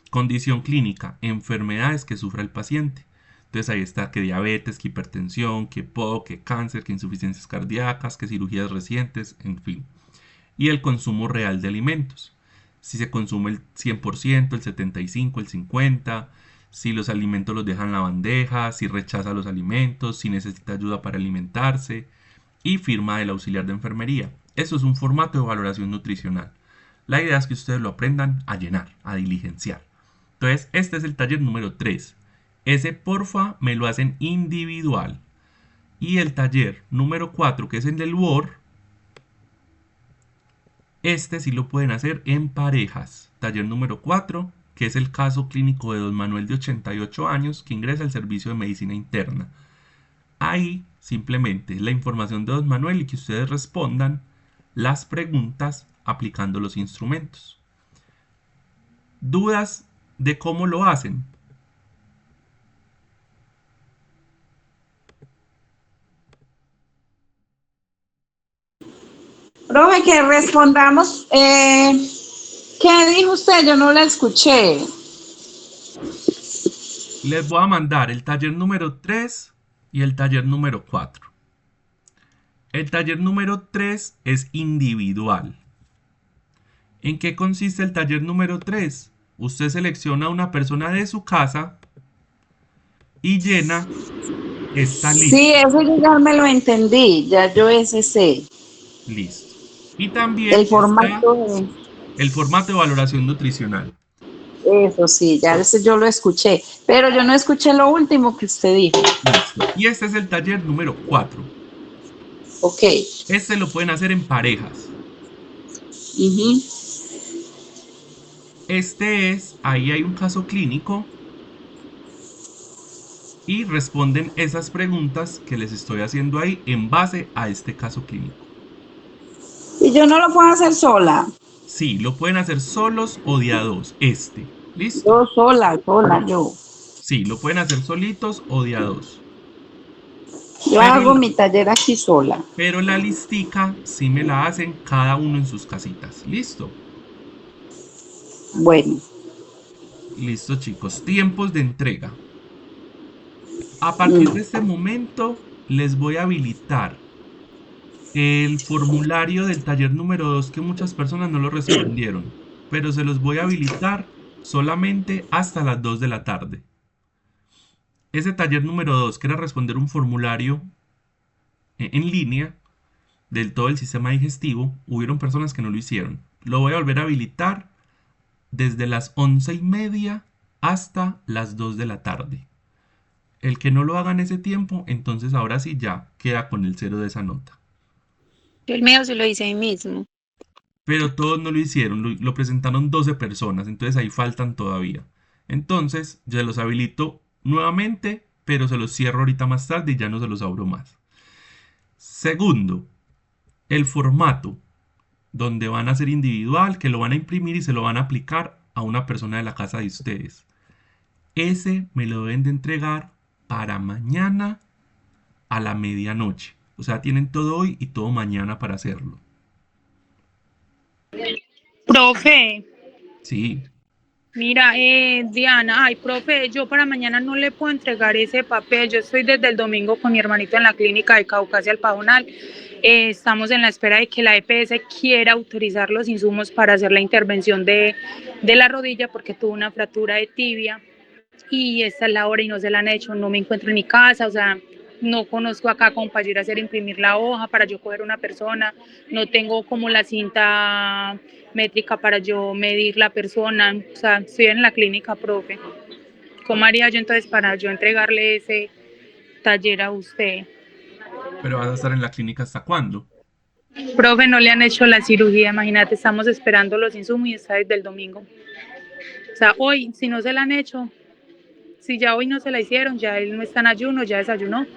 Condición clínica, enfermedades que sufra el paciente. Entonces ahí está que diabetes, que hipertensión, que POC, que cáncer, que insuficiencias cardíacas, que cirugías recientes, en fin. Y el consumo real de alimentos. Si se consume el 100%, el 75%, el 50%, si los alimentos los dejan en la bandeja, si rechaza los alimentos, si necesita ayuda para alimentarse, y firma del auxiliar de enfermería. Eso es un formato de valoración nutricional. La idea es que ustedes lo aprendan a llenar, a diligenciar. Entonces, este es el taller número 3. Ese, porfa, me lo hacen individual. Y el taller número 4, que es el del Word, este sí lo pueden hacer en parejas. Taller número 4, que es el caso clínico de don Manuel de 88 años que ingresa al servicio de medicina interna. Ahí simplemente la información de don Manuel y que ustedes respondan las preguntas aplicando los instrumentos. ¿Dudas de cómo lo hacen? Profe, que respondamos. ¿Qué dijo usted? Yo no la escuché. Les voy a mandar el taller número 3 y el taller número 4. El taller número 3 es individual. ¿En qué consiste el taller número 3? Usted selecciona a una persona de su casa y llena esta lista. Sí, eso yo ya me lo entendí. Ya yo ese sé. Listo. Y también El formato está el formato de valoración nutricional. Eso sí, ya ese yo lo escuché. Pero yo no escuché lo último que usted dijo. Listo. Y este es el taller número 4. Ok. Este lo pueden hacer en parejas. Ujú. Ahí hay un caso clínico y responden esas preguntas que les estoy haciendo ahí en base a este caso clínico. Y yo no lo puedo hacer sola. Sí, lo pueden hacer solos o de a dos. ¿Listo? Yo sola, yo. Sí, lo pueden hacer solitos o de a dos. Yo hago mi taller aquí sola. Pero la listica sí me la hacen cada uno en sus casitas. ¿Listo? Bueno. Listo, chicos. Tiempos de entrega. A partir de este momento les voy a habilitar el formulario del taller número 2 que muchas personas no lo respondieron, pero se los voy a habilitar solamente hasta las 2 de la tarde. Ese taller número 2, que era responder un formulario en línea del todo el sistema digestivo, hubieron personas que no lo hicieron. Lo voy a volver a habilitar desde las 11:30 hasta las 2 de la tarde. El que no lo haga en ese tiempo, entonces ahora sí ya queda con el 0 de esa nota. Yo el mío se lo hice ahí mismo. Pero todos no lo hicieron, lo presentaron 12 personas, entonces ahí faltan todavía. Entonces ya los habilito nuevamente, pero se los cierro ahorita más tarde y ya no se los abro más. Segundo, el formato, donde van a ser individual, que lo van a imprimir y se lo van a aplicar a una persona de la casa de ustedes. Ese me lo deben de entregar para mañana a la medianoche. O sea, tienen todo hoy y todo mañana para hacerlo. Profe, Sí, mira, Diana, ay, profe, yo para mañana no le puedo entregar ese papel. Yo estoy desde el domingo con mi hermanito en la clínica de Caucasia al Pajonal. Estamos en la espera de que la EPS quiera autorizar los insumos para hacer la intervención de la rodilla porque tuvo una fractura de tibia y esta es la hora y no se la han hecho. No me encuentro en mi casa, o sea, no conozco acá como para ir a hacer imprimir la hoja, para yo coger una persona, no tengo como la cinta métrica para yo medir la persona, o sea, estoy en la clínica, profe. ¿Cómo haría yo entonces para yo entregarle ese taller a usted? pero vas a estar en la clínica ¿hasta cuándo? Profe, no le han hecho la cirugía, imagínate, estamos esperando los insumos y está desde el domingo. O sea, hoy, si no se la han hecho, si ya hoy no se la hicieron, ya él no está en ayuno, ya desayunó,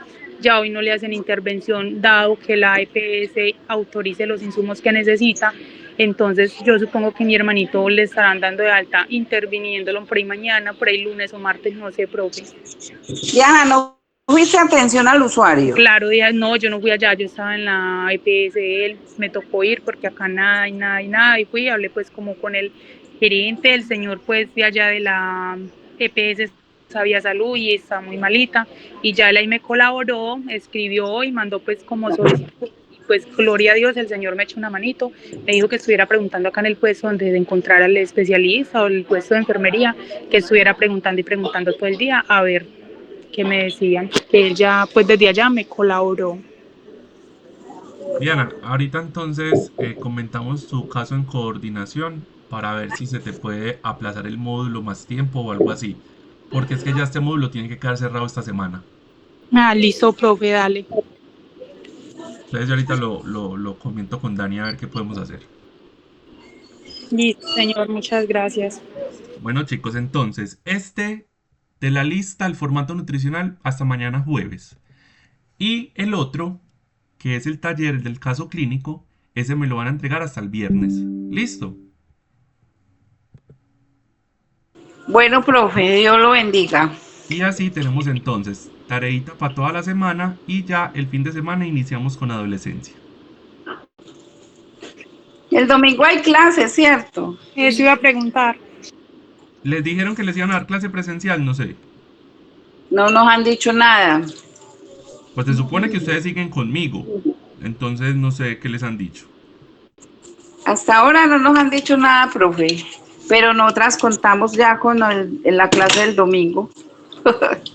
ya hoy no le hacen intervención, dado que la EPS autorice los insumos que necesita. Entonces yo supongo que mi hermanito le estarán dando de alta, interviniéndolo por ahí mañana, por ahí lunes o martes, no sé, profe. Diana, ¿no fuiste atención al usuario? Claro, no, yo no fui allá, yo estaba en la EPS de él, me tocó ir porque acá nada y nada y nada, y fui y hablé pues como con el gerente, el señor pues de allá de la EPS sabía salud y está muy malita, y ya él ahí me colaboró, escribió y mandó pues como solicitud, y pues gloria a Dios, el señor me echó una manito, me dijo que estuviera preguntando acá en el puesto donde de encontrar al especialista o el puesto de enfermería, que estuviera preguntando y preguntando todo el día, a ver que me decían que él ya, pues desde allá me colaboró. Diana, ahorita entonces comentamos tu caso en coordinación para ver si se te puede aplazar el módulo más tiempo o algo así. Porque es que ya este módulo tiene que quedar cerrado esta semana. Ah, listo, profe, dale. Entonces yo ahorita lo comento con Dani a ver qué podemos hacer. Listo, señor, muchas gracias. Bueno chicos, entonces, de la lista, el formato nutricional, hasta mañana jueves. Y el otro, que es el taller del caso clínico, ese me lo van a entregar hasta el viernes. ¿Listo? Bueno, profe, Dios lo bendiga. Y así tenemos entonces tareita para toda la semana y ya el fin de semana iniciamos con adolescencia. El domingo hay clases, ¿cierto? Eso iba a preguntar. ¿Les dijeron que les iban a dar clase presencial? No sé. No nos han dicho nada. Pues se supone que ustedes siguen conmigo. Entonces no sé qué les han dicho. Hasta ahora no nos han dicho nada, profe. Pero nosotras contamos ya con la clase del domingo.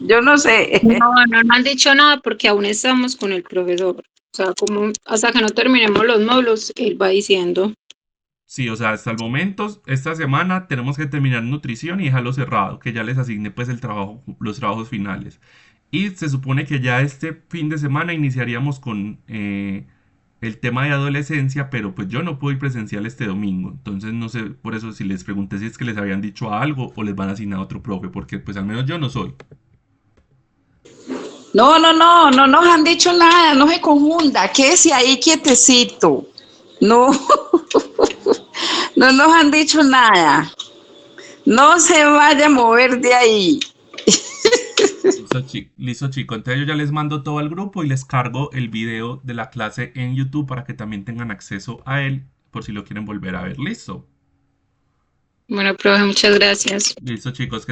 Yo no sé. No me han dicho nada porque aún estamos con el profesor. O sea, como hasta que no terminemos los módulos, él va diciendo. Sí, o sea, hasta el momento, esta semana tenemos que terminar nutrición y dejarlo cerrado, que ya les asigne pues el trabajo, los trabajos finales. Y se supone que ya este fin de semana iniciaríamos con el tema de adolescencia, pero pues yo no puedo ir presencial este domingo. Entonces no sé, por eso si les pregunté si es que les habían dicho algo o les van a asignar a otro profe, porque pues al menos yo no soy. No nos han dicho nada, no se confunda, quédese ahí quietecito. No, no nos han dicho nada. No se vaya a mover de ahí. Listo, chico. Entonces yo ya les mando todo al grupo y les cargo el video de la clase en YouTube para que también tengan acceso a él por si lo quieren volver a ver. Listo. Bueno, profe, muchas gracias. Listo, chicos. Que